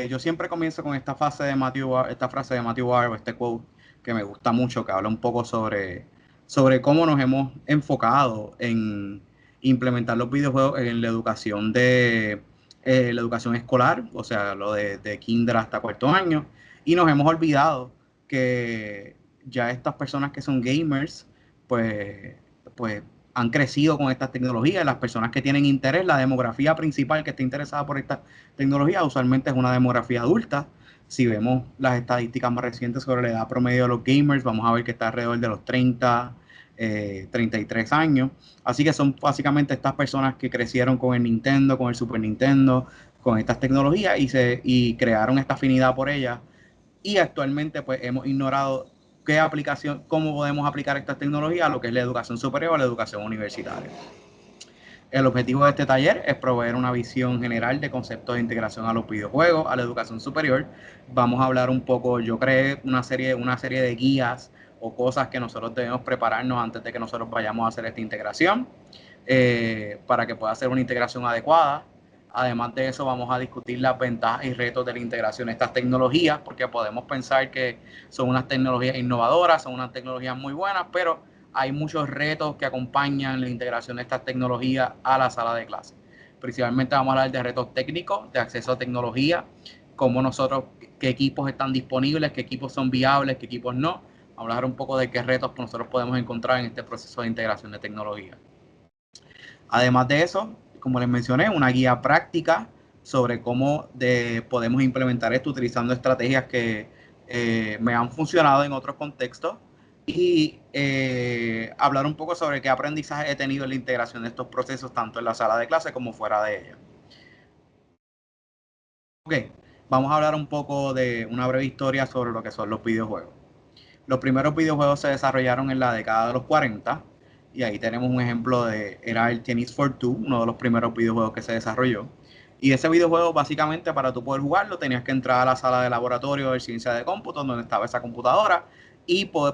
Yo siempre comienzo con esta frase de Matthew Barr, o este quote que me gusta mucho, que habla un poco sobre cómo nos hemos enfocado en implementar los videojuegos en la educación escolar, o sea, lo de kinder hasta cuarto año, y nos hemos olvidado que ya estas personas que son gamers, pues, pues han crecido con estas tecnologías, las personas que tienen interés, la demografía principal que está interesada por estas tecnología usualmente es una demografía adulta. Si vemos las estadísticas más recientes sobre la edad promedio de los gamers, vamos a ver que está alrededor de los 33 años. Así que son básicamente estas personas que crecieron con el Nintendo, con el Super Nintendo, con estas tecnologías y crearon esta afinidad por ellas. Y actualmente pues hemos ignorado cómo podemos aplicar estas tecnologías a lo que es la educación superior o la educación universitaria. El objetivo de este taller es proveer una visión general de conceptos de integración a los videojuegos, a la educación superior. Vamos a hablar un poco, yo creé una serie de guías o cosas que nosotros debemos prepararnos antes de que nosotros vayamos a hacer esta integración, para que pueda ser una integración adecuada. Además de eso, vamos a discutir las ventajas y retos de la integración de estas tecnologías, porque podemos pensar que son unas tecnologías innovadoras, son unas tecnologías muy buenas, pero hay muchos retos que acompañan la integración de estas tecnologías a la sala de clase. Principalmente vamos a hablar de retos técnicos, de acceso a tecnología, cómo nosotros, qué equipos están disponibles, qué equipos son viables, qué equipos no. Vamos a hablar un poco de qué retos nosotros podemos encontrar en este proceso de integración de tecnología. Además de eso, como les mencioné, una guía práctica sobre podemos implementar esto utilizando estrategias que me han funcionado en otros contextos y hablar un poco sobre qué aprendizaje he tenido en la integración de estos procesos tanto en la sala de clase como fuera de ella. Ok, vamos a hablar un poco de una breve historia sobre lo que son los videojuegos. Los primeros videojuegos se desarrollaron en la década de los 40 y ahí tenemos un ejemplo era el Tennis for Two, uno de los primeros videojuegos que se desarrolló. Y ese videojuego básicamente para tú poder jugarlo tenías que entrar a la sala de laboratorio de ciencia de cómputo donde estaba esa computadora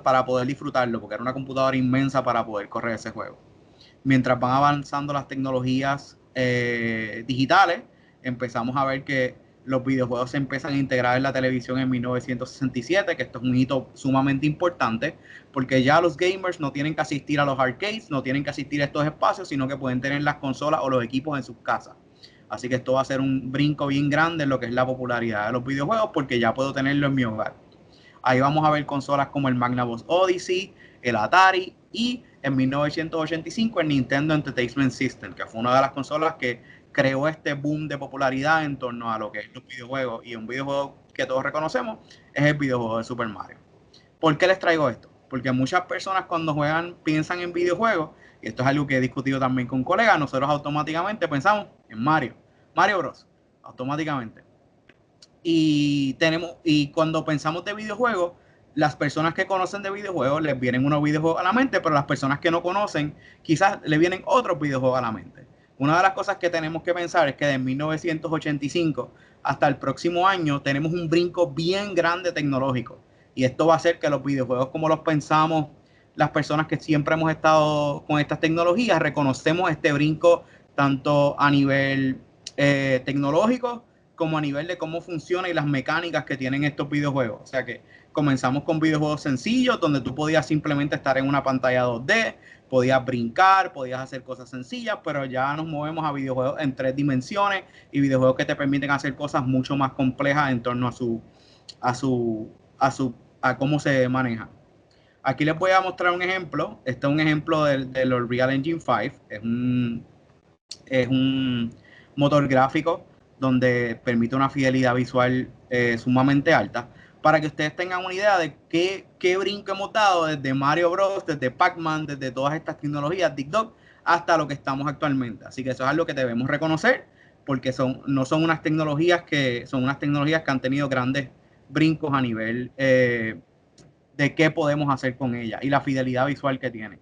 para poder disfrutarlo, porque era una computadora inmensa para poder correr ese juego. Mientras van avanzando las tecnologías digitales, empezamos a ver que los videojuegos se empiezan a integrar en la televisión en 1967, que esto es un hito sumamente importante, porque ya los gamers no tienen que asistir a los arcades, no tienen que asistir a estos espacios, sino que pueden tener las consolas o los equipos en sus casas. Así que esto va a ser un brinco bien grande en lo que es la popularidad de los videojuegos, porque ya puedo tenerlo en mi hogar. Ahí vamos a ver consolas como el Magnavox Odyssey, el Atari y en 1985 el Nintendo Entertainment System, que fue una de las consolas que creó este boom de popularidad en torno a lo que es los videojuegos. Y un videojuego que todos reconocemos es el videojuego de Super Mario. ¿Por qué les traigo esto? Porque muchas personas cuando juegan piensan en videojuegos, y esto es algo que he discutido también con colegas, nosotros automáticamente pensamos en Mario Bros. Automáticamente. Y cuando pensamos de videojuegos, las personas que conocen de videojuegos les vienen unos videojuegos a la mente, pero las personas que no conocen quizás le vienen otros videojuegos a la mente. Una de las cosas que tenemos que pensar es que de 1985 hasta el próximo año tenemos un brinco bien grande tecnológico. Y esto va a hacer que los videojuegos como los pensamos, las personas que siempre hemos estado con estas tecnologías, reconocemos este brinco tanto a nivel tecnológico como a nivel de cómo funciona y las mecánicas que tienen estos videojuegos. O sea que comenzamos con videojuegos sencillos donde tú podías simplemente estar en una pantalla 2D, podías brincar, podías hacer cosas sencillas, pero ya nos movemos a videojuegos en 3 dimensiones y videojuegos que te permiten hacer cosas mucho más complejas en torno a su, a cómo se maneja. Aquí les voy a mostrar un ejemplo. Este es un ejemplo del Unreal Engine 5. Es un motor gráfico donde permite una fidelidad visual sumamente alta. Para que ustedes tengan una idea de qué brinco hemos dado desde Mario Bros, desde Pac-Man, desde todas estas tecnologías, TikTok, hasta lo que estamos actualmente. Así que eso es algo que debemos reconocer, porque no son unas tecnologías son unas tecnologías que han tenido grandes brincos a nivel de qué podemos hacer con ellas y la fidelidad visual que tienen.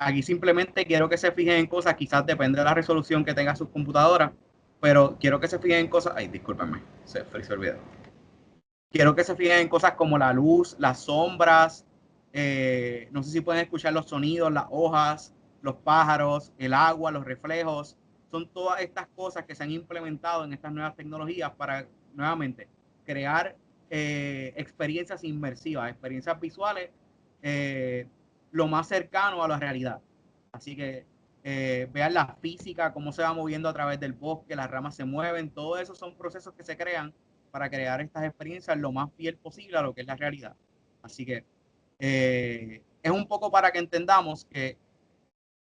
Aquí simplemente quiero que se fijen en cosas, quizás depende de la resolución que tenga sus computadoras. pero quiero que se fijen en cosas, ay, discúlpenme, se frizó el video. Quiero que se fijen en cosas como la luz, las sombras, no sé si pueden escuchar los sonidos, las hojas, los pájaros, el agua, los reflejos. Son todas estas cosas que se han implementado en estas nuevas tecnologías para, nuevamente, crear experiencias inmersivas, experiencias visuales lo más cercano a la realidad. Así que vean la física, cómo se va moviendo a través del bosque, las ramas se mueven, todo eso son procesos que se crean para crear estas experiencias lo más fiel posible a lo que es la realidad. Así que es un poco para que entendamos que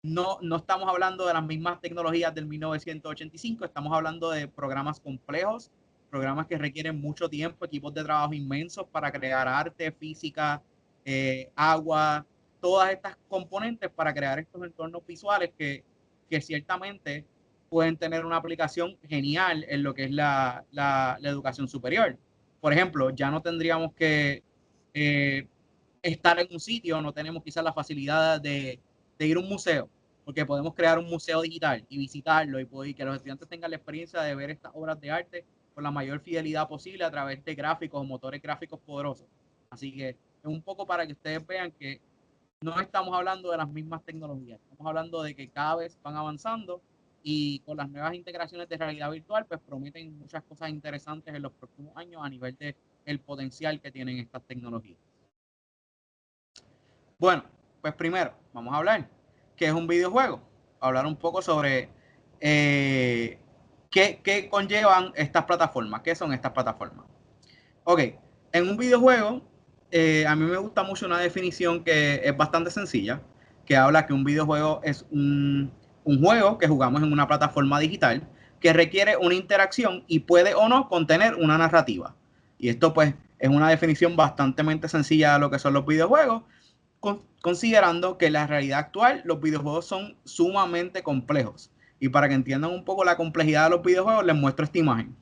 no estamos hablando de las mismas tecnologías del 1985, estamos hablando de programas complejos, programas que requieren mucho tiempo, equipos de trabajo inmensos para crear arte, física, agua, todas estas componentes para crear estos entornos visuales que ciertamente pueden tener una aplicación genial en lo que es la educación superior. Por ejemplo, ya no tendríamos que estar en un sitio, no tenemos quizás la facilidad de ir a un museo, porque podemos crear un museo digital y visitarlo y que los estudiantes tengan la experiencia de ver estas obras de arte con la mayor fidelidad posible a través de gráficos o motores gráficos poderosos. Así que es un poco para que ustedes vean que no estamos hablando de las mismas tecnologías, estamos hablando de que cada vez van avanzando y con las nuevas integraciones de realidad virtual, pues prometen muchas cosas interesantes en los próximos años a nivel de el potencial que tienen estas tecnologías. Bueno, pues primero vamos a hablar qué es un videojuego, hablar un poco sobre qué conllevan estas plataformas, qué son estas plataformas. Ok, en un videojuego, a mí me gusta mucho una definición que es bastante sencilla, que habla que un videojuego es un juego que jugamos en una plataforma digital que requiere una interacción y puede o no contener una narrativa. Y esto pues es una definición bastante sencilla de lo que son los videojuegos, considerando que en la realidad actual los videojuegos son sumamente complejos. Y para que entiendan un poco la complejidad de los videojuegos, les muestro esta imagen.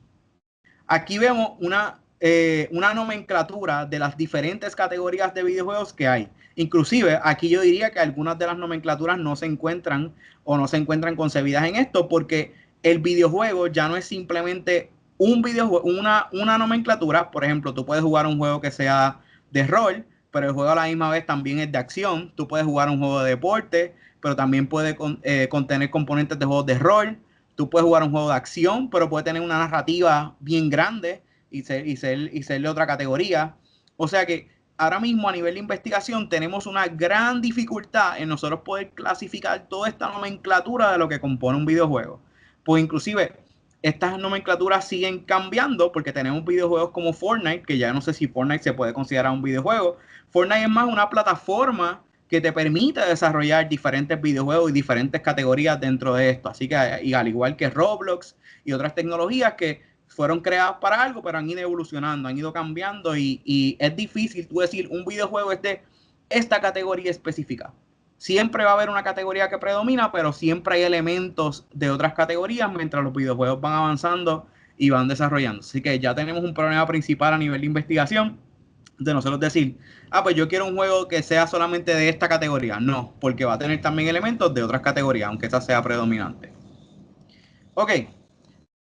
Aquí vemos una nomenclatura de las diferentes categorías de videojuegos que hay. Inclusive, aquí yo diría que algunas de las nomenclaturas no se encuentran o no se encuentran concebidas en esto porque el videojuego ya no es simplemente un videojuego, una nomenclatura. Por ejemplo, tú puedes jugar un juego que sea de rol, pero el juego a la misma vez también es de acción. Tú puedes jugar un juego de deporte, pero también puede contener componentes de juegos de rol. Tú puedes jugar un juego de acción, pero puede tener una narrativa bien grande y ser de otra categoría. O sea que ahora mismo a nivel de investigación tenemos una gran dificultad en nosotros poder clasificar toda esta nomenclatura de lo que compone un videojuego. Pues inclusive estas nomenclaturas siguen cambiando porque tenemos videojuegos como Fortnite, que ya no sé si Fortnite se puede considerar un videojuego. Fortnite es más una plataforma que te permite desarrollar diferentes videojuegos y diferentes categorías dentro de esto. Así que, y al igual que Roblox y otras tecnologías que fueron creadas para algo, pero han ido evolucionando, han ido cambiando y es difícil tú decir un videojuego es de esta categoría específica. Siempre va a haber una categoría que predomina, pero siempre hay elementos de otras categorías mientras los videojuegos van avanzando y van desarrollando. Así que ya tenemos un problema principal a nivel de investigación de nosotros decir, pues yo quiero un juego que sea solamente de esta categoría. No, porque va a tener también elementos de otras categorías, aunque esa sea predominante. Ok,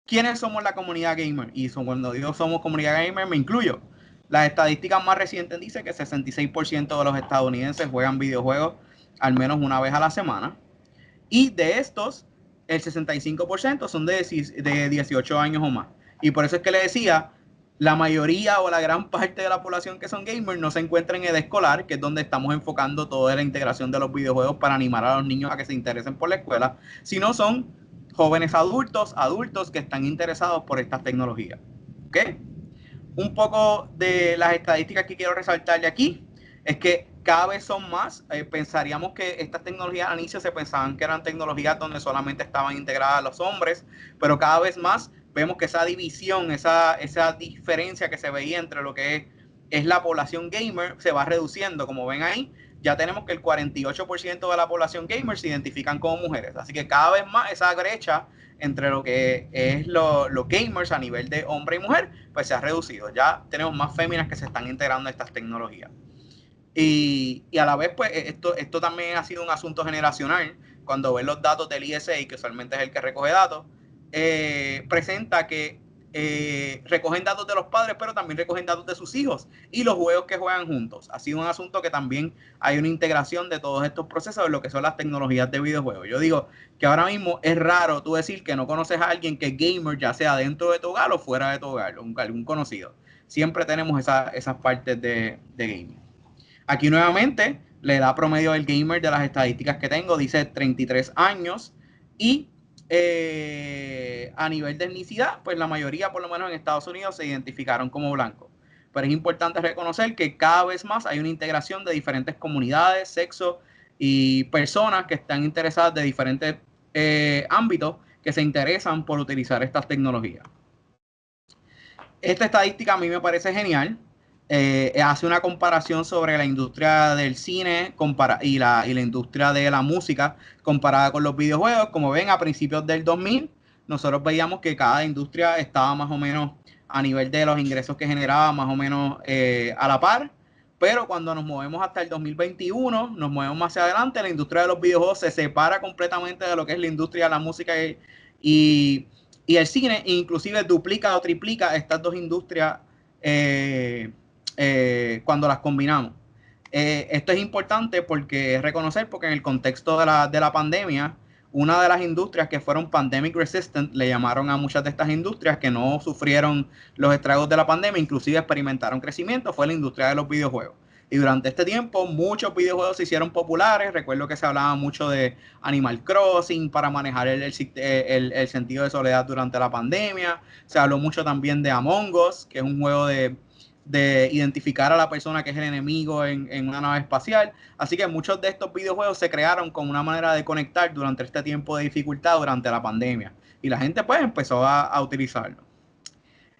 ¿quiénes somos la comunidad gamer? Y cuando digo somos comunidad gamer, me incluyo. Las estadísticas más recientes dicen que 66% de los estadounidenses juegan videojuegos al menos una vez a la semana. Y de estos, el 65% son de 18 años o más. Y por eso es que le decía, la mayoría o la gran parte de la población que son gamers no se encuentra en edad escolar, que es donde estamos enfocando toda la integración de los videojuegos para animar a los niños a que se interesen por la escuela, sino son jóvenes adultos que están interesados por estas tecnologías. ¿Ok? Un poco de las estadísticas que quiero resaltar de aquí es que cada vez son más. Pensaríamos que estas tecnologías al inicio se pensaban que eran tecnologías donde solamente estaban integradas los hombres, pero cada vez más vemos que esa división, esa diferencia que se veía entre lo que es la población gamer se va reduciendo. Como ven ahí, ya tenemos que el 48% de la población gamer se identifican como mujeres. Así que cada vez más esa brecha entre lo que es los gamers a nivel de hombre y mujer, pues se ha reducido. Ya tenemos más féminas que se están integrando a estas tecnologías. Y a la vez, pues esto también ha sido un asunto generacional. Cuando ven los datos del ISA, que usualmente es el que recoge datos, presenta que recogen datos de los padres, pero también recogen datos de sus hijos y los juegos que juegan juntos. Ha sido un asunto que también hay una integración de todos estos procesos en lo que son las tecnologías de videojuegos. Yo digo que ahora mismo es raro tú decir que no conoces a alguien que es gamer, ya sea dentro de tu hogar o fuera de tu hogar, algún conocido. Siempre tenemos esas partes de gaming. Aquí nuevamente le da promedio del gamer de las estadísticas que tengo, dice 33 años y a nivel de etnicidad, pues la mayoría, por lo menos en Estados Unidos, se identificaron como blancos. Pero es importante reconocer que cada vez más hay una integración de diferentes comunidades, sexos y personas que están interesadas de diferentes ámbitos que se interesan por utilizar estas tecnologías. Esta estadística a mí me parece genial. Hace una comparación sobre la industria del cine y la industria de la música comparada con los videojuegos. Como ven, a principios del 2000, nosotros veíamos que cada industria estaba más o menos a nivel de los ingresos que generaba, más o menos a la par. Pero cuando nos movemos hasta el 2021, nos movemos más hacia adelante, la industria de los videojuegos se separa completamente de lo que es la industria de la música y el cine, inclusive duplica o triplica estas dos industrias cuando las combinamos. Esto es importante porque es reconocer, porque en el contexto de la pandemia, una de las industrias que fueron pandemic resistant, le llamaron a muchas de estas industrias que no sufrieron los estragos de la pandemia, inclusive experimentaron crecimiento, fue la industria de los videojuegos. Y durante este tiempo muchos videojuegos se hicieron populares. Recuerdo que se hablaba mucho de Animal Crossing para manejar el sentido de soledad durante la pandemia. Se habló mucho también de Among Us, que es un juego de identificar a la persona que es el enemigo en una nave espacial. Así que muchos de estos videojuegos se crearon como una manera de conectar durante este tiempo de dificultad durante la pandemia. Y la gente pues empezó a utilizarlo.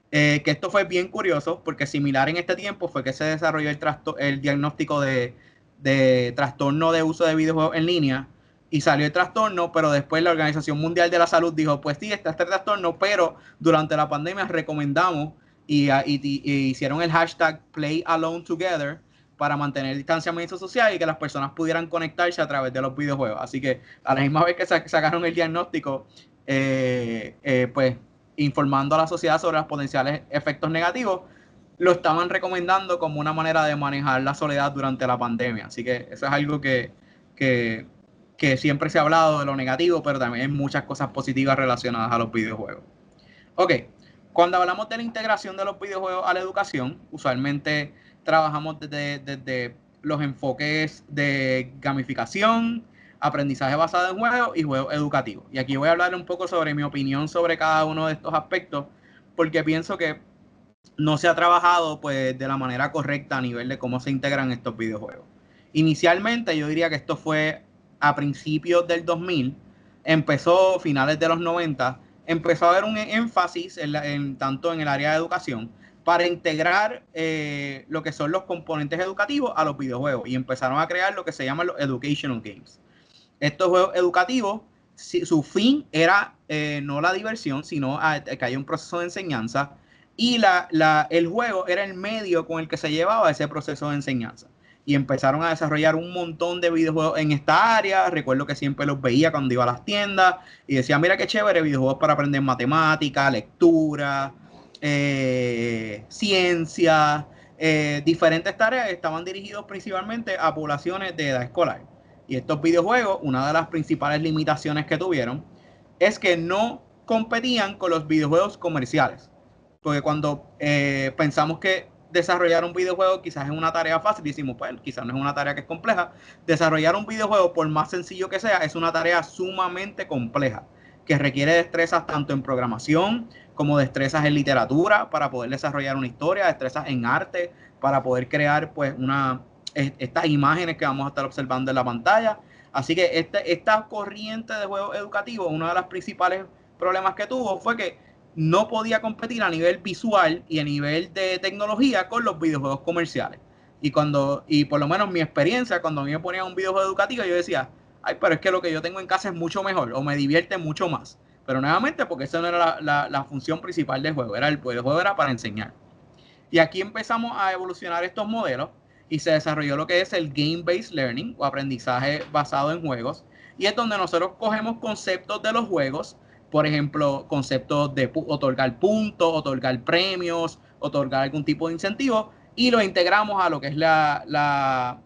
Que esto fue bien curioso porque similar en este tiempo fue que se desarrolló el diagnóstico de trastorno de uso de videojuegos en línea y salió el trastorno, pero después la Organización Mundial de la Salud dijo, pues sí, está este trastorno, pero durante la pandemia recomendamos y hicieron el hashtag Play Alone Together para mantener el distanciamiento social y que las personas pudieran conectarse a través de los videojuegos. Así que a la misma vez que sacaron el diagnóstico, pues informando a la sociedad sobre los potenciales efectos negativos, lo estaban recomendando como una manera de manejar la soledad durante la pandemia. Así que eso es algo que siempre se ha hablado de lo negativo, pero también hay muchas cosas positivas relacionadas a los videojuegos. Ok, cuando hablamos de la integración de los videojuegos a la educación, usualmente trabajamos desde los enfoques de gamificación, aprendizaje basado en juegos y juegos educativos. Y aquí voy a hablar un poco sobre mi opinión sobre cada uno de estos aspectos, porque pienso que no se ha trabajado pues de la manera correcta a nivel de cómo se integran estos videojuegos. Inicialmente yo diría que esto fue a principios del 2000, empezó finales de los 90, empezó a haber un énfasis tanto en el área de educación para integrar lo que son los componentes educativos a los videojuegos y empezaron a crear lo que se llaman los educational games. Estos juegos educativos, su fin era no la diversión, sino que haya un proceso de enseñanza y el juego era el medio con el que se llevaba ese proceso de enseñanza. Y empezaron a desarrollar un montón de videojuegos en esta área. Recuerdo que siempre los veía cuando iba a las tiendas y decía, mira qué chévere, videojuegos para aprender matemática, lectura, ciencia, diferentes tareas estaban dirigidos principalmente a poblaciones de edad escolar. Y estos videojuegos, una de las principales limitaciones que tuvieron es que no competían con los videojuegos comerciales. Porque cuando pensamos que desarrollar un videojuego quizás es una tarea fácil, decimos, pues quizás no es una tarea que es compleja. Desarrollar un videojuego, por más sencillo que sea, es una tarea sumamente compleja, que requiere destrezas tanto en programación como destrezas en literatura para poder desarrollar una historia, destrezas en arte para poder crear pues estas imágenes que vamos a estar observando en la pantalla. Así que esta corriente de juegos educativos, uno de los principales problemas que tuvo fue que no podía competir a nivel visual y a nivel de tecnología con los videojuegos comerciales. Y por lo menos mi experiencia, cuando a mí me ponían un videojuego educativo, yo decía, ay, pero es que lo que yo tengo en casa es mucho mejor o me divierte mucho más. Pero nuevamente, porque esa no era la función principal del juego, el juego era para enseñar. Y aquí empezamos a evolucionar estos modelos y se desarrolló lo que es el Game-Based Learning o aprendizaje basado en juegos. Y es donde nosotros cogemos conceptos de los juegos, por ejemplo, conceptos de otorgar puntos, otorgar premios, otorgar algún tipo de incentivo, y lo integramos a lo que es la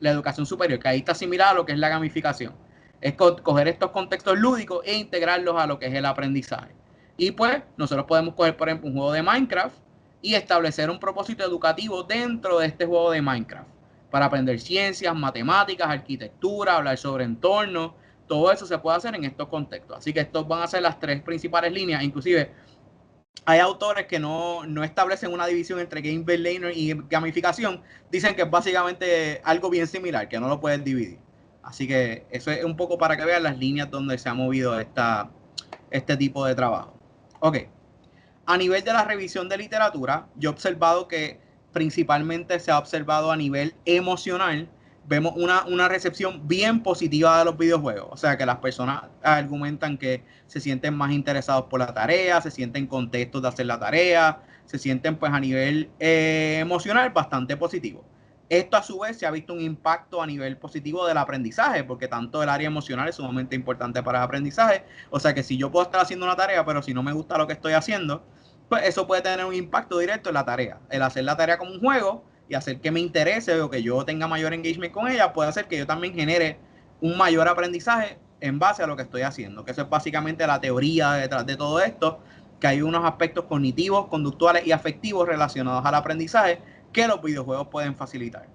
educación superior, que ahí está similar a lo que es la gamificación. Es coger estos contextos lúdicos e integrarlos a lo que es el aprendizaje. Y pues nosotros podemos coger, por ejemplo, un juego de Minecraft y establecer un propósito educativo dentro de este juego de Minecraft para aprender ciencias, matemáticas, arquitectura, hablar sobre entornos. Todo eso se puede hacer en estos contextos. Así que estos van a ser las tres principales líneas. Inclusive hay autores que no establecen una división entre game-based learning y gamificación. Dicen que es básicamente algo bien similar, que no lo pueden dividir. Así que eso es un poco para que vean las líneas donde se ha movido este tipo de trabajo. Ok. A nivel de la revisión de literatura, yo he observado que principalmente se ha observado a nivel emocional, vemos una recepción bien positiva de los videojuegos. O sea, que las personas argumentan que se sienten más interesados por la tarea, se sienten contentos de hacer la tarea, se sienten pues a nivel emocional bastante positivo. Esto a su vez se ha visto un impacto a nivel positivo del aprendizaje, porque tanto el área emocional es sumamente importante para el aprendizaje. O sea que si yo puedo estar haciendo una tarea, pero si no me gusta lo que estoy haciendo, pues eso puede tener un impacto directo en la tarea. El hacer la tarea como un juego y hacer que me interese o que yo tenga mayor engagement con ella puede hacer que yo también genere un mayor aprendizaje en base a lo que estoy haciendo, que eso es básicamente la teoría detrás de todo esto, que hay unos aspectos cognitivos, conductuales y afectivos relacionados al aprendizaje que los videojuegos pueden facilitar.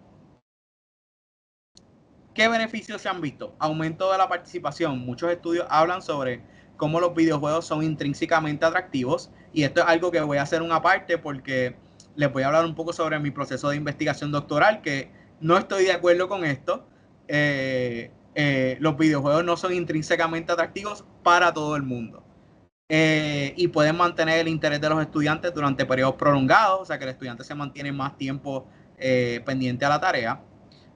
¿Qué beneficios se han visto? Aumento de la participación. Muchos estudios hablan sobre cómo los videojuegos son intrínsecamente atractivos, y esto es algo que voy a hacer una parte porque les voy a hablar un poco sobre mi proceso de investigación doctoral, que no estoy de acuerdo con esto. Los videojuegos no son intrínsecamente atractivos para todo el mundo. Y pueden mantener el interés de los estudiantes durante periodos prolongados, o sea que el estudiante se mantiene más tiempo pendiente a la tarea.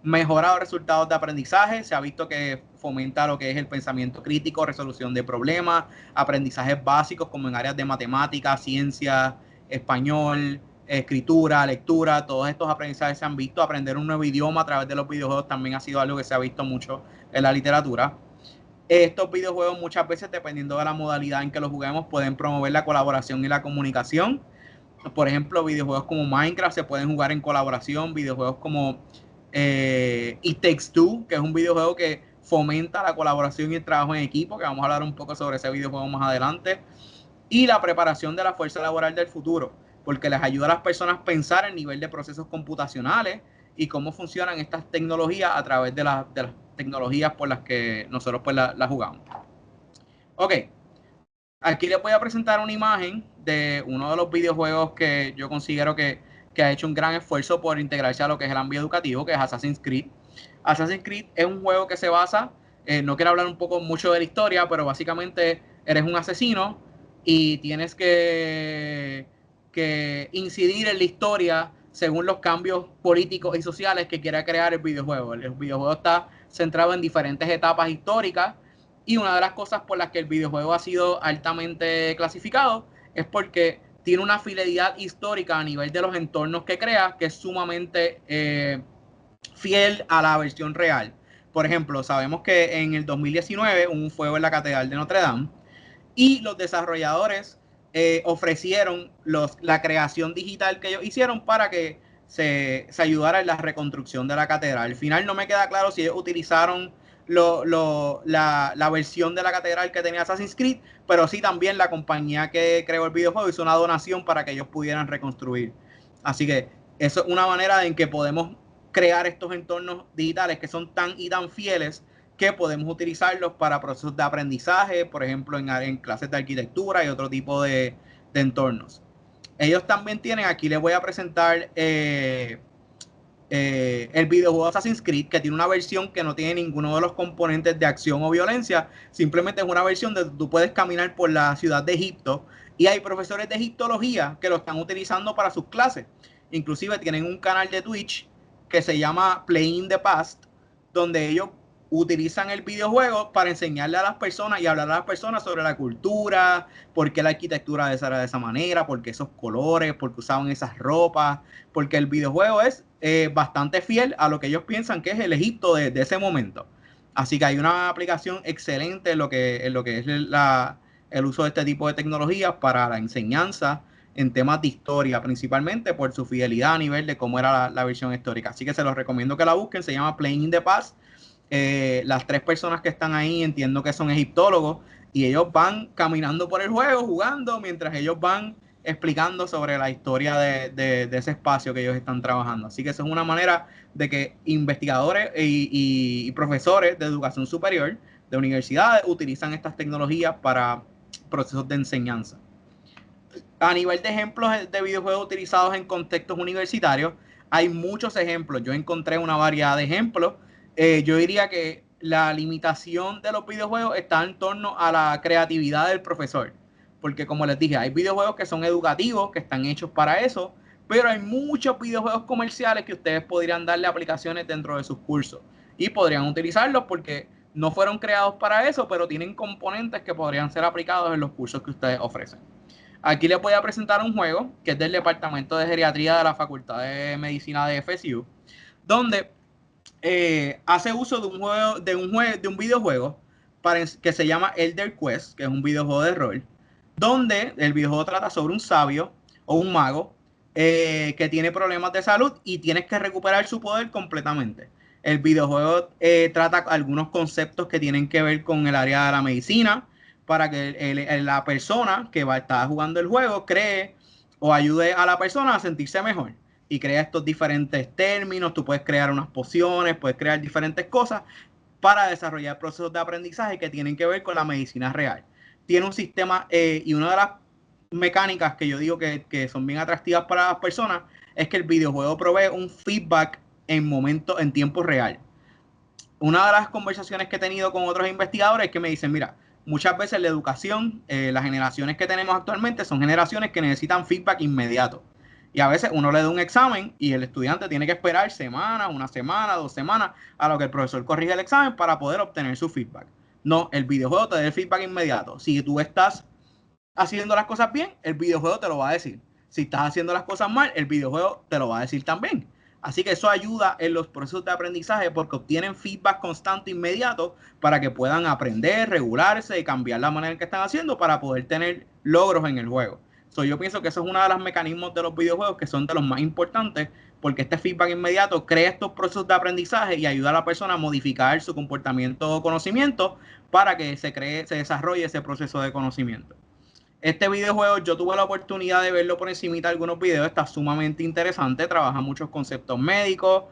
Mejora los resultados de aprendizaje. Se ha visto que fomenta lo que es el pensamiento crítico, resolución de problemas, aprendizajes básicos como en áreas de matemáticas, ciencia, español, escritura, lectura. Todos estos aprendizajes se han visto. Aprender un nuevo idioma a través de los videojuegos también ha sido algo que se ha visto mucho en la literatura. Estos videojuegos muchas veces, dependiendo de la modalidad en que los juguemos, pueden promover la colaboración y la comunicación. Por ejemplo, videojuegos como Minecraft se pueden jugar en colaboración. Videojuegos como It Takes Two, que es un videojuego que fomenta la colaboración y el trabajo en equipo, que vamos a hablar un poco sobre ese videojuego más adelante. Y la preparación de la fuerza laboral del futuro, porque les ayuda a las personas a pensar el nivel de procesos computacionales y cómo funcionan estas tecnologías a través de las tecnologías por las que nosotros pues la jugamos. Ok, aquí les voy a presentar una imagen de uno de los videojuegos que yo considero que ha hecho un gran esfuerzo por integrarse a lo que es el ámbito educativo, que es Assassin's Creed. Assassin's Creed es un juego que se basa, no quiero hablar un poco mucho de la historia, pero básicamente eres un asesino y tienes que incidir en la historia según los cambios políticos y sociales que quiera crear el videojuego. El videojuego está centrado en diferentes etapas históricas, y una de las cosas por las que el videojuego ha sido altamente clasificado es porque tiene una fidelidad histórica a nivel de los entornos que crea, que es sumamente fiel a la versión real. Por ejemplo, sabemos que en el 2019 hubo un fuego en la Catedral de Notre Dame, y los desarrolladores ofrecieron la creación digital que ellos hicieron para que se ayudara en la reconstrucción de la catedral. Al final no me queda claro si ellos utilizaron la versión de la catedral que tenía Assassin's Creed, pero sí también la compañía que creó el videojuego hizo una donación para que ellos pudieran reconstruir. Así que eso es una manera en que podemos crear estos entornos digitales que son tan y tan fieles que podemos utilizarlos para procesos de aprendizaje, por ejemplo, en clases de arquitectura y otro tipo de entornos. Ellos también tienen, aquí les voy a presentar el videojuego Assassin's Creed, que tiene una versión que no tiene ninguno de los componentes de acción o violencia, simplemente es una versión donde tú puedes caminar por la ciudad de Egipto, y hay profesores de egiptología que lo están utilizando para sus clases. Inclusive tienen un canal de Twitch que se llama Playing the Past, donde ellos utilizan el videojuego para enseñarle a las personas y hablar a las personas sobre la cultura, por qué la arquitectura era de esa manera, por qué esos colores, por qué usaban esas ropas, porque el videojuego es bastante fiel a lo que ellos piensan que es el Egipto de ese momento. Así que hay una aplicación excelente en lo que es el uso de este tipo de tecnologías para la enseñanza en temas de historia, principalmente por su fidelidad a nivel de cómo era la versión histórica. Así que se los recomiendo que la busquen, se llama Playing in the Past. Las 3 personas que están ahí entiendo que son egiptólogos y ellos van caminando por el juego, jugando, mientras ellos van explicando sobre la historia de ese espacio que ellos están trabajando. Así que eso es una manera de que investigadores y profesores de educación superior de universidades utilizan estas tecnologías para procesos de enseñanza. A nivel de ejemplos de videojuegos utilizados en contextos universitarios, hay muchos ejemplos. Yo encontré una variedad de ejemplos. Yo diría que la limitación de los videojuegos está en torno a la creatividad del profesor. Porque como les dije, hay videojuegos que son educativos, que están hechos para eso, pero hay muchos videojuegos comerciales que ustedes podrían darle aplicaciones dentro de sus cursos. Y podrían utilizarlos porque no fueron creados para eso, pero tienen componentes que podrían ser aplicados en los cursos que ustedes ofrecen. Aquí les voy a presentar un juego que es del Departamento de Geriatría de la Facultad de Medicina de FSU, donde hace uso de un videojuego que se llama Elder Quest, que es un videojuego de rol, donde el videojuego trata sobre un sabio o un mago que tiene problemas de salud y tienes que recuperar su poder completamente. El videojuego trata algunos conceptos que tienen que ver con el área de la medicina, para que la persona que va a estar jugando el juego cree o ayude a la persona a sentirse mejor y crea estos diferentes términos. Tú puedes crear unas pociones, puedes crear diferentes cosas para desarrollar procesos de aprendizaje que tienen que ver con la medicina real. Tiene un sistema y una de las mecánicas que yo digo que son bien atractivas para las personas es que el videojuego provee un feedback en tiempo real. Una de las conversaciones que he tenido con otros investigadores es que me dicen, mira, muchas veces la educación, las generaciones que tenemos actualmente son generaciones que necesitan feedback inmediato. Y a veces uno le da un examen y el estudiante tiene que esperar semanas, una semana, 2 semanas, a lo que el profesor corrige el examen para poder obtener su feedback. No, el videojuego te da el feedback inmediato. Si tú estás haciendo las cosas bien, el videojuego te lo va a decir. Si estás haciendo las cosas mal, el videojuego te lo va a decir también. Así que eso ayuda en los procesos de aprendizaje porque obtienen feedback constante inmediato para que puedan aprender, regularse y cambiar la manera en que están haciendo para poder tener logros en el juego. Yo pienso que eso es uno de los mecanismos de los videojuegos que son de los más importantes porque este feedback inmediato crea estos procesos de aprendizaje y ayuda a la persona a modificar su comportamiento o conocimiento para que se desarrolle ese proceso de conocimiento. Este videojuego yo tuve la oportunidad de verlo por encima de algunos videos, está sumamente interesante, trabaja muchos conceptos médicos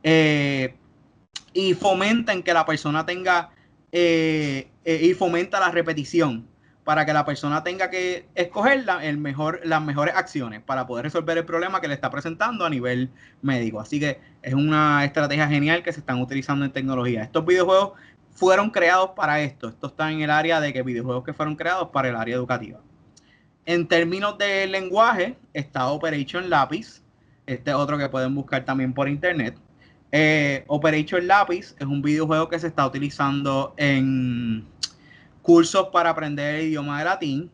y fomenta en que la persona tenga y fomenta la repetición para que la persona tenga que escoger las mejores acciones para poder resolver el problema que le está presentando a nivel médico. Así que es una estrategia genial que se están utilizando en tecnología. Estos videojuegos fueron creados para esto. Esto está en el área de que videojuegos que fueron creados para el área educativa. En términos de lenguaje, está Operation Lápiz. Este es otro que pueden buscar también por internet. Operation Lápiz es un videojuego que se está utilizando en cursos para aprender el idioma de latín.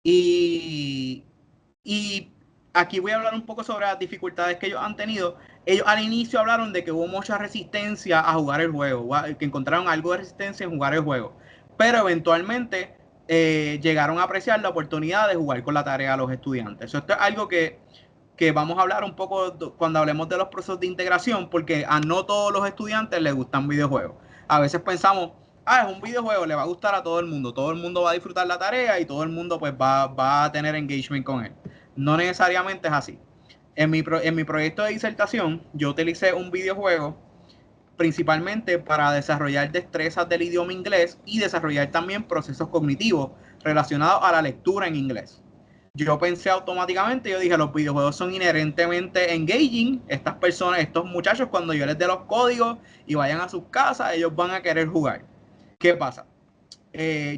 Y aquí voy a hablar un poco sobre las dificultades que ellos han tenido. Ellos al inicio hablaron de que hubo mucha resistencia a jugar el juego, que encontraron algo de resistencia en jugar el juego. Pero eventualmente llegaron a apreciar la oportunidad de jugar con la tarea a los estudiantes. Esto es algo que vamos a hablar un poco cuando hablemos de los procesos de integración, porque a no todos los estudiantes les gustan videojuegos. A veces pensamos, es un videojuego, le va a gustar a todo el mundo va a disfrutar la tarea y todo el mundo pues va a tener engagement con él. No necesariamente es así. En mi proyecto de disertación, yo utilicé un videojuego principalmente para desarrollar destrezas del idioma inglés y desarrollar también procesos cognitivos relacionados a la lectura en inglés. Yo pensé automáticamente, yo dije, los videojuegos son inherentemente engaging. Estas personas, estos muchachos, cuando yo les dé los códigos y vayan a sus casas, ellos van a querer jugar. ¿Qué pasa?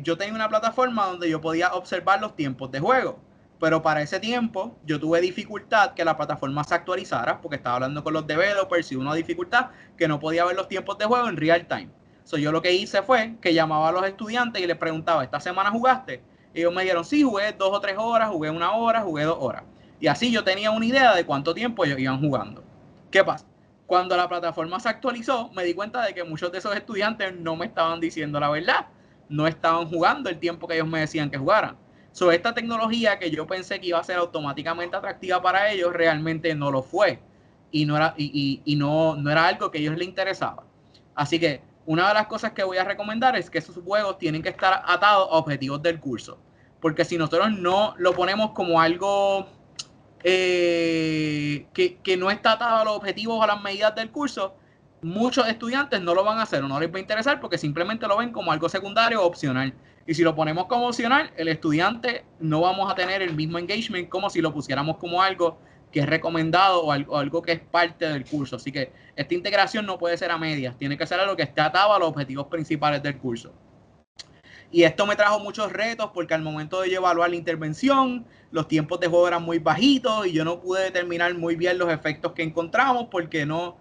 Yo tenía una plataforma donde yo podía observar los tiempos de juego, pero para ese tiempo yo tuve dificultad que la plataforma se actualizara porque estaba hablando con los developers y una dificultad que no podía ver los tiempos de juego en real time. Yo lo que hice fue que llamaba a los estudiantes y les preguntaba, ¿esta semana jugaste? Y ellos me dijeron, sí, jugué 2 o 3 horas, jugué 1 hora, jugué 2 horas. Y así yo tenía una idea de cuánto tiempo ellos iban jugando. ¿Qué pasa? Cuando la plataforma se actualizó, me di cuenta de que muchos de esos estudiantes no me estaban diciendo la verdad. No estaban jugando el tiempo que ellos me decían que jugaran. So, esta tecnología que yo pensé que iba a ser automáticamente atractiva para ellos, realmente no lo fue. Y no era, no era algo que a ellos les interesaba. Así que una de las cosas que voy a recomendar es que esos juegos tienen que estar atados a objetivos del curso. Porque si nosotros no lo ponemos como algo que no está atado a los objetivos o a las medidas del curso, muchos estudiantes no lo van a hacer o no les va a interesar porque simplemente lo ven como algo secundario o opcional. Y si lo ponemos como opcional, el estudiante no vamos a tener el mismo engagement como si lo pusiéramos como algo que es recomendado o algo que es parte del curso. Así que esta integración no puede ser a medias, tiene que ser algo que esté atado a los objetivos principales del curso. Y esto me trajo muchos retos porque al momento de yo evaluar la intervención, los tiempos de juego eran muy bajitos y yo no pude determinar muy bien los efectos que encontramos porque no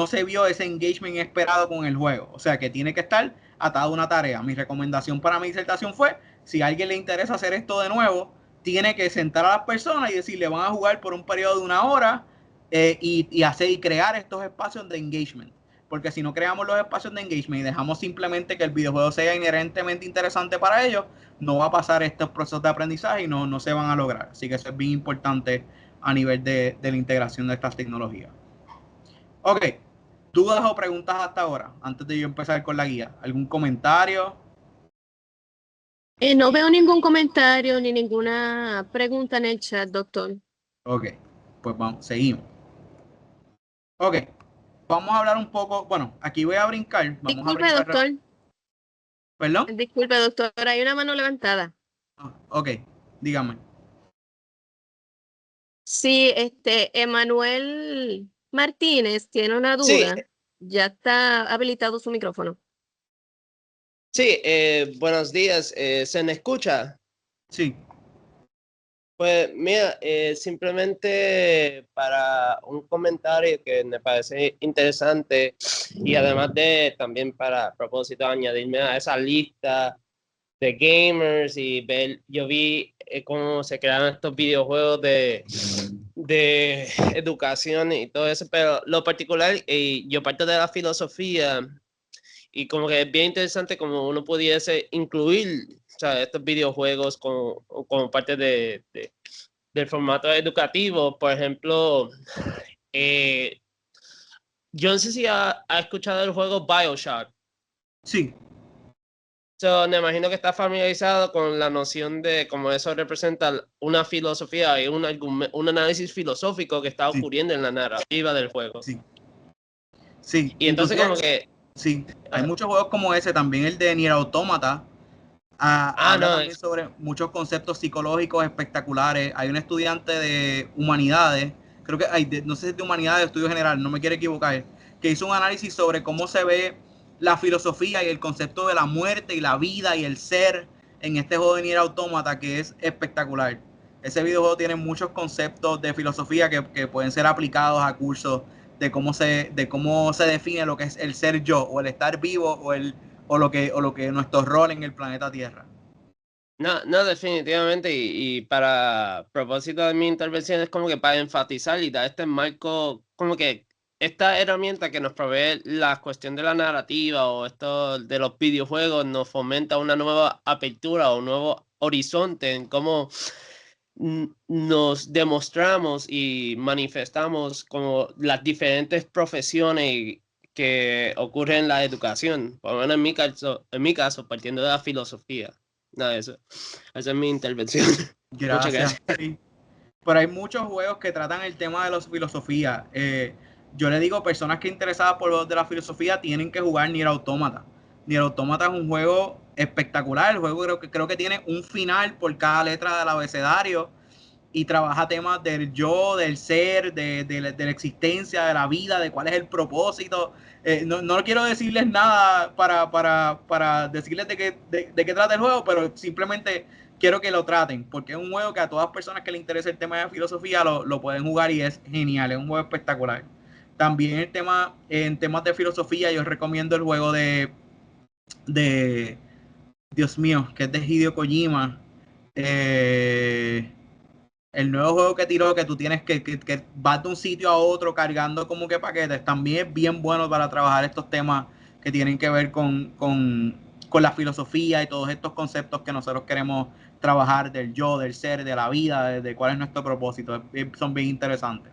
se vio ese engagement esperado con el juego. O sea que tiene que estar atado a una tarea. Mi recomendación para mi disertación fue, si a alguien le interesa hacer esto de nuevo, tiene que sentar a las personas y decirle, van a jugar por un periodo de 1 hora y crear estos espacios de engagement. Porque si no creamos los espacios de engagement y dejamos simplemente que el videojuego sea inherentemente interesante para ellos, no va a pasar estos procesos de aprendizaje y no se van a lograr. Así que eso es bien importante a nivel de la integración de estas tecnologías. Ok, ¿dudas o preguntas hasta ahora? Antes de yo empezar con la guía. ¿Algún comentario? No veo ningún comentario ni ninguna pregunta en el chat, doctor. Ok, pues vamos, seguimos. Ok, vamos a hablar un poco, bueno, aquí voy a brincar, vamos a Disculpe, brincar. doctor. ¿Perdón? Disculpe, doctor. Hay una mano levantada. Ok, dígame. Sí, Emanuel Martínez tiene una Sí, duda. Ya está habilitado su micrófono. sí, buenos días. ¿Se me escucha? Sí. Pues mira, simplemente para un comentario que me parece interesante y además de también para propósito añadirme a esa lista de gamers y ver, yo vi cómo se crearon estos videojuegos de educación y todo eso, pero lo particular, y yo parto de la filosofía. Y como que es bien interesante como uno pudiese incluir, o sea, estos videojuegos como parte del formato educativo. Por ejemplo, yo no sé si ha escuchado el juego BioShock. Sí. So, me imagino que está familiarizado con la noción de cómo eso representa una filosofía y un análisis filosófico que está Sí. ocurriendo en la narrativa del juego. Sí. Sí. Y entonces Inclusive, como que... sí, hay muchos juegos como ese, también el de Nier Automata. Habla no, también sobre muchos conceptos psicológicos espectaculares. Hay un estudiante de humanidades, creo que no sé si es de humanidades o estudio general, no me quiero equivocar, que hizo un análisis sobre cómo se ve la filosofía y el concepto de la muerte y la vida y el ser en este juego de Nier Automata, que es espectacular. Ese videojuego tiene muchos conceptos de filosofía que pueden ser aplicados a cursos de cómo se define lo que es el ser yo, o el estar vivo, o lo que nuestro rol en el planeta Tierra. No, definitivamente, y para propósito de mi intervención es como que para enfatizar y dar este marco, como que esta herramienta que nos provee la cuestión de la narrativa o esto de los videojuegos nos fomenta una nueva apertura o un nuevo horizonte en cómo nos demostramos y manifestamos como las diferentes profesiones que ocurren en la educación, por lo menos en mi caso partiendo de la filosofía. Nada, esa es mi intervención. Muchas Gracias. gracias. Sí. Pero hay muchos juegos que tratan el tema de la filosofía. Yo le digo, personas que interesadas por los de la filosofía tienen que jugar Nier Automata. Nier Automata es un juego espectacular. El juego creo que tiene un final por cada letra del abecedario y trabaja temas del yo, del ser, de la existencia, de la vida, de cuál es el propósito. No quiero decirles nada para decirles de qué trata el juego, pero simplemente quiero que lo traten, porque es un juego que a todas personas que les interesa el tema de filosofía lo pueden jugar y es genial, es un juego espectacular. También en temas de filosofía yo recomiendo el juego de Dios mío, que es de Hideo Kojima. el nuevo juego que tiró, que tú tienes que vas de un sitio a otro cargando como que paquetes, también es bien bueno para trabajar estos temas que tienen que ver con la filosofía y todos estos conceptos que nosotros queremos trabajar del yo, del ser, de la vida, de cuál es nuestro propósito. Son bien interesantes.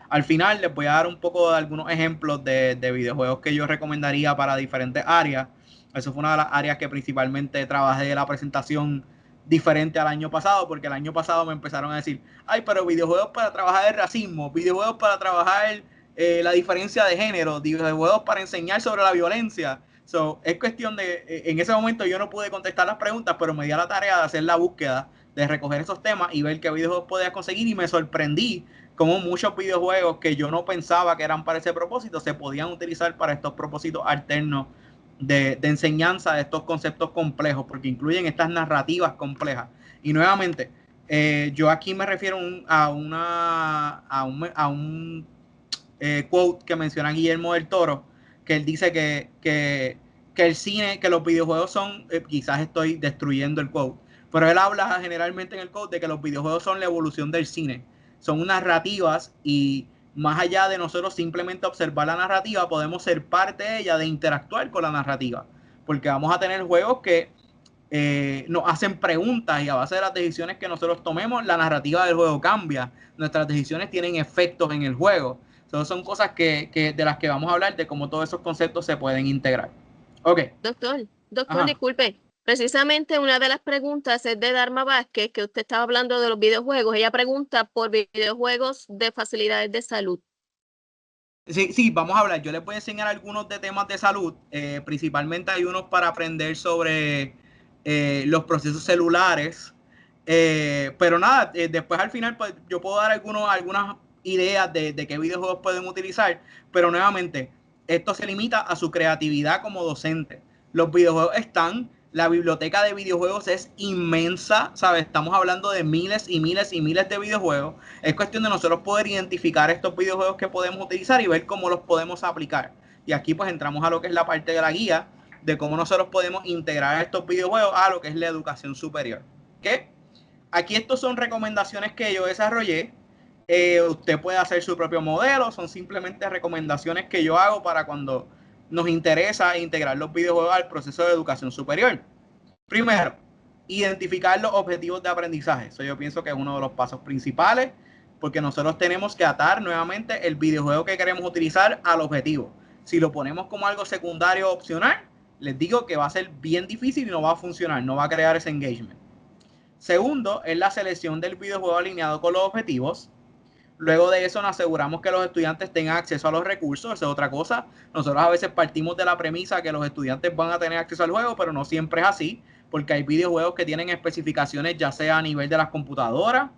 Al final les voy a dar un poco de algunos ejemplos de videojuegos que yo recomendaría para diferentes áreas. Eso fue una de las áreas que principalmente trabajé de la presentación diferente al año pasado, porque el año pasado me empezaron a decir, ay, pero videojuegos para trabajar el racismo, videojuegos para trabajar la diferencia de género, videojuegos para enseñar sobre la violencia. So, es cuestión de, en ese momento yo no pude contestar las preguntas, pero me di a la tarea de hacer la búsqueda, de recoger esos temas y ver qué videojuegos podía conseguir, y me sorprendí como muchos videojuegos que yo no pensaba que eran para ese propósito se podían utilizar para estos propósitos alternos de enseñanza de estos conceptos complejos, porque incluyen estas narrativas complejas. Y nuevamente, yo aquí me refiero a un quote que menciona Guillermo del Toro, que él dice que el cine, que los videojuegos son, quizás estoy destruyendo el quote, pero él habla generalmente en el quote de que los videojuegos son la evolución del cine, son narrativas, y más allá de nosotros simplemente observar la narrativa, podemos ser parte de ella, de interactuar con la narrativa, porque vamos a tener juegos que nos hacen preguntas, y a base de las decisiones que nosotros tomemos, la narrativa del juego cambia, nuestras decisiones tienen efectos en el juego. Entonces son cosas de las que vamos a hablar, de cómo todos esos conceptos se pueden integrar. Ok. Doctor, Ajá. disculpe. Precisamente una de las preguntas es de Dharma Vázquez, que usted estaba hablando de los videojuegos. Ella pregunta por videojuegos de facilidades de salud. Sí, vamos a hablar. Yo les voy a enseñar algunos de temas de salud. Principalmente hay unos para aprender sobre los procesos celulares. Pero nada, después al final pues, yo puedo dar algunas ideas de qué videojuegos pueden utilizar. Pero nuevamente, esto se limita a su creatividad como docente. Los videojuegos están, la biblioteca de videojuegos es inmensa, ¿sabes? Estamos hablando de miles y miles y miles de videojuegos. Es cuestión de nosotros poder identificar estos videojuegos que podemos utilizar y ver cómo los podemos aplicar. Y aquí pues entramos a lo que es la parte de la guía, de cómo nosotros podemos integrar estos videojuegos a lo que es la educación superior. ¿Qué? Aquí estos son recomendaciones que yo desarrollé. Usted puede hacer su propio modelo, son simplemente recomendaciones que yo hago para cuando nos interesa integrar los videojuegos al proceso de educación superior. Primero, identificar los objetivos de aprendizaje. Eso yo pienso que es uno de los pasos principales, porque nosotros tenemos que atar nuevamente el videojuego que queremos utilizar al objetivo. Si lo ponemos como algo secundario o opcional, les digo que va a ser bien difícil y no va a funcionar, no va a crear ese engagement. Segundo, es la selección del videojuego alineado con los objetivos. Luego de eso nos aseguramos que los estudiantes tengan acceso a los recursos. Esa es otra cosa. Nosotros a veces partimos de la premisa que los estudiantes van a tener acceso al juego, pero no siempre es así, porque hay videojuegos que tienen especificaciones ya sea a nivel de las computadoras,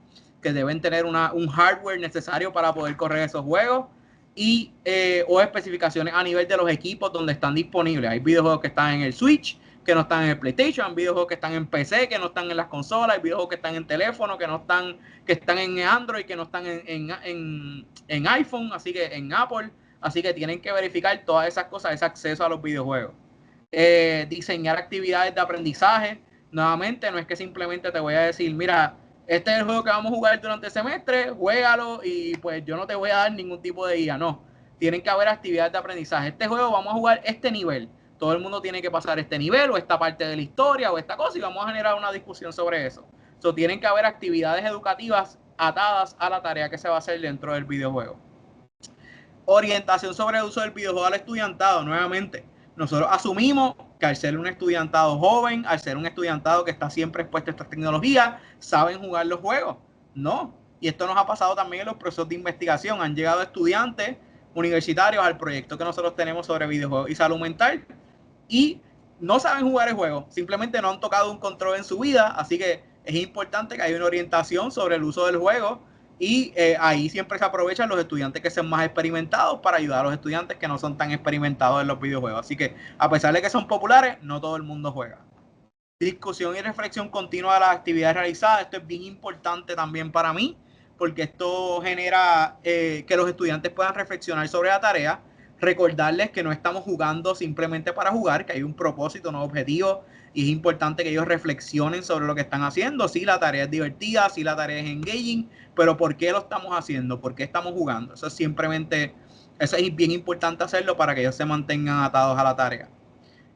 que deben tener un hardware necesario para poder correr esos juegos, y o especificaciones a nivel de los equipos donde están disponibles. Hay videojuegos que están en el Switch, que no están en el PlayStation, hay videojuegos que están en PC, que no están en las consolas, hay videojuegos que están en teléfono, que están en Android, que no están en iPhone, así que en Apple, así que tienen que verificar todas esas cosas, ese acceso a los videojuegos. Diseñar actividades de aprendizaje. Nuevamente, no es que simplemente te voy a decir, mira, este es el juego que vamos a jugar durante el semestre, juégalo y pues yo no te voy a dar ningún tipo de guía, no. Tienen que haber actividades de aprendizaje. Este juego vamos a jugar este nivel. Todo el mundo tiene que pasar este nivel o esta parte de la historia o esta cosa, y vamos a generar una discusión sobre eso. Tienen que haber actividades educativas atadas a la tarea que se va a hacer dentro del videojuego. Orientación sobre el uso del videojuego al estudiantado. Nuevamente, nosotros asumimos que al ser un estudiantado joven, al ser un estudiantado que está siempre expuesto a estas tecnologías, saben jugar los juegos. No. Y esto nos ha pasado también en los procesos de investigación. Han llegado estudiantes universitarios al proyecto que nosotros tenemos sobre videojuegos y salud mental, y no saben jugar el juego, simplemente no han tocado un control en su vida, así que es importante que haya una orientación sobre el uso del juego, y ahí siempre se aprovechan los estudiantes que son más experimentados para ayudar a los estudiantes que no son tan experimentados en los videojuegos. Así que a pesar de que son populares, no todo el mundo juega. Discusión y reflexión continua de las actividades realizadas. Esto es bien importante también para mí, porque esto genera que los estudiantes puedan reflexionar sobre la tarea. Recordarles que no estamos jugando simplemente para jugar, que hay un propósito, un objetivo. y es importante que ellos reflexionen sobre lo que están haciendo. Sí, la tarea es divertida, sí, la tarea es engaging, pero ¿por qué lo estamos haciendo? ¿Por qué estamos jugando? Eso es bien importante hacerlo para que ellos se mantengan atados a la tarea.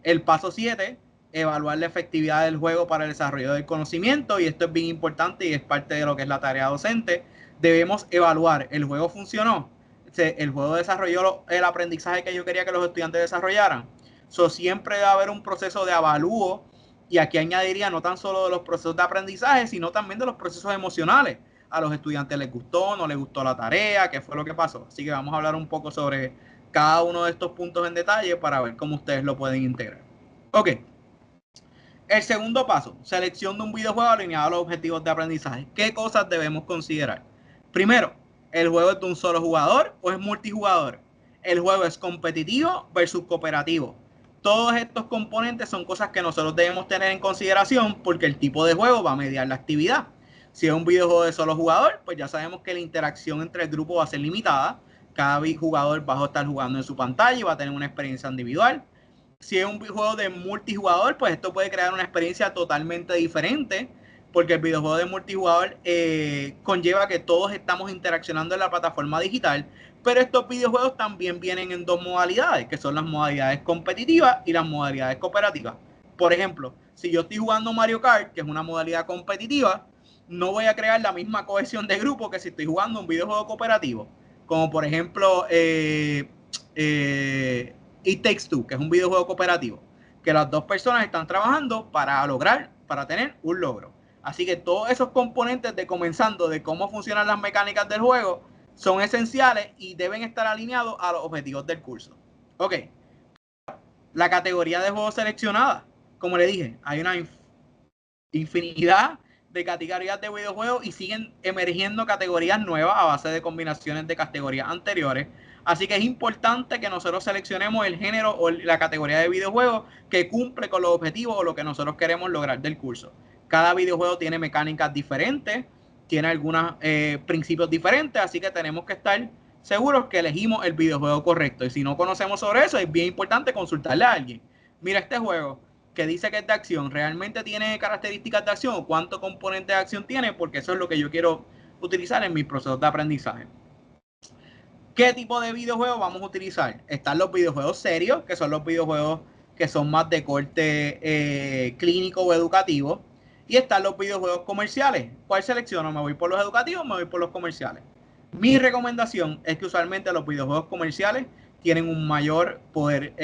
El paso 7, evaluar la efectividad del juego para el desarrollo del conocimiento, y esto es bien importante y es parte de lo que es la tarea docente. Debemos evaluar, ¿el juego funcionó? ¿El juego desarrolló el aprendizaje que yo quería que los estudiantes desarrollaran? Siempre debe haber un proceso de avalúo, y aquí añadiría no tan solo de los procesos de aprendizaje, sino también de los procesos emocionales. A los estudiantes les gustó, no les gustó la tarea, qué fue lo que pasó. Así que vamos a hablar un poco sobre cada uno de estos puntos en detalle para ver cómo ustedes lo pueden integrar. Ok. El segundo paso, selección de un videojuego alineado a los objetivos de aprendizaje. ¿Qué cosas debemos considerar? Primero, ¿el juego es de un solo jugador o es multijugador? ¿El juego es competitivo versus cooperativo? Todos estos componentes son cosas que nosotros debemos tener en consideración porque el tipo de juego va a mediar la actividad. Si es un videojuego de solo jugador, pues ya sabemos que la interacción entre el grupo va a ser limitada. Cada jugador va a estar jugando en su pantalla y va a tener una experiencia individual. Si es un juego de multijugador, pues esto puede crear una experiencia totalmente diferente, porque el videojuego de multijugador conlleva que todos estamos interaccionando en la plataforma digital, pero estos videojuegos también vienen en dos modalidades, que son las modalidades competitivas y las modalidades cooperativas. Por ejemplo, si yo estoy jugando Mario Kart, que es una modalidad competitiva, no voy a crear la misma cohesión de grupo que si estoy jugando un videojuego cooperativo, como por ejemplo It Takes Two, que es un videojuego cooperativo, que las dos personas están trabajando para tener un logro. Así que todos esos componentes comenzando de cómo funcionan las mecánicas del juego son esenciales y deben estar alineados a los objetivos del curso. Ok, la categoría de juegos seleccionada, como le dije, hay una infinidad de categorías de videojuegos y siguen emergiendo categorías nuevas a base de combinaciones de categorías anteriores. Así que es importante que nosotros seleccionemos el género o la categoría de videojuego que cumple con los objetivos o lo que nosotros queremos lograr del curso. Cada videojuego tiene mecánicas diferentes, tiene algunos principios diferentes, así que tenemos que estar seguros que elegimos el videojuego correcto. Y si no conocemos sobre eso, es bien importante consultarle a alguien. Mira, este juego que dice que es de acción, ¿realmente tiene características de acción o cuántos componentes de acción tiene? Porque eso es lo que yo quiero utilizar en mis procesos de aprendizaje. ¿Qué tipo de videojuegos vamos a utilizar? Están los videojuegos serios, que son los videojuegos que son más de corte clínico o educativo. Y están los videojuegos comerciales. ¿Cuál selecciono? ¿Me voy por los educativos o me voy por los comerciales? Mi recomendación es que usualmente los videojuegos comerciales tienen un mayor poder,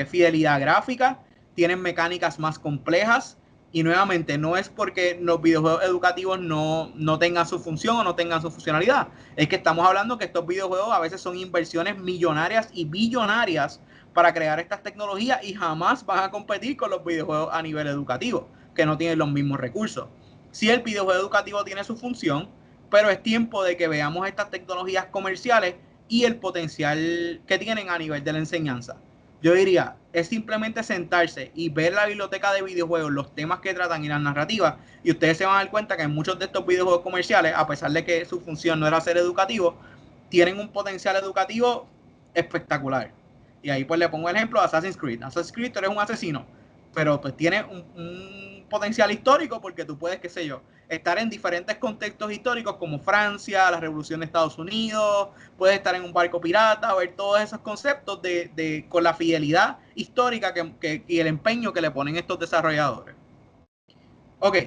fidelidad gráfica, tienen mecánicas más complejas. Y nuevamente, no es porque los videojuegos educativos no tengan su función o no tengan su funcionalidad. Es que estamos hablando que estos videojuegos a veces son inversiones millonarias y billonarias para crear estas tecnologías y jamás van a competir con los videojuegos a nivel educativo, que no tienen los mismos recursos. Sí, el videojuego educativo tiene su función, pero es tiempo de que veamos estas tecnologías comerciales y el potencial que tienen a nivel de la enseñanza. Yo diría, es simplemente sentarse y ver la biblioteca de videojuegos, los temas que tratan y las narrativas, y ustedes se van a dar cuenta que en muchos de estos videojuegos comerciales, a pesar de que su función no era ser educativo, tienen un potencial educativo espectacular. Y ahí pues le pongo el ejemplo de Assassin's Creed. Assassin's Creed, tú eres un asesino, pero pues tiene un potencial histórico porque tú puedes, qué sé yo, estar en diferentes contextos históricos como Francia, la Revolución de Estados Unidos, puedes estar en un barco pirata, ver todos esos conceptos con la fidelidad histórica y el empeño que le ponen estos desarrolladores. Ok,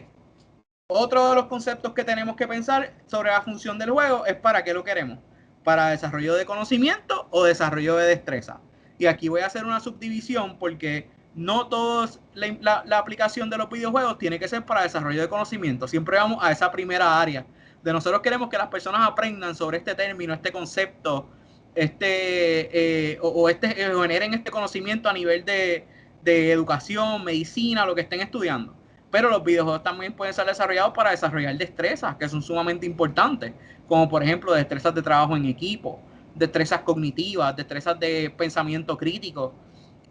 otro de los conceptos que tenemos que pensar sobre la función del juego es para qué lo queremos, para desarrollo de conocimiento o desarrollo de destreza. Y aquí voy a hacer una subdivisión porque no todos la aplicación de los videojuegos tiene que ser para desarrollo de conocimiento. Siempre vamos a esa primera área. De nosotros queremos que las personas aprendan sobre este término, este concepto, generen este conocimiento a nivel de educación, medicina, lo que estén estudiando. Pero los videojuegos también pueden ser desarrollados para desarrollar destrezas que son sumamente importantes, como por ejemplo destrezas de trabajo en equipo, destrezas cognitivas, destrezas de pensamiento crítico.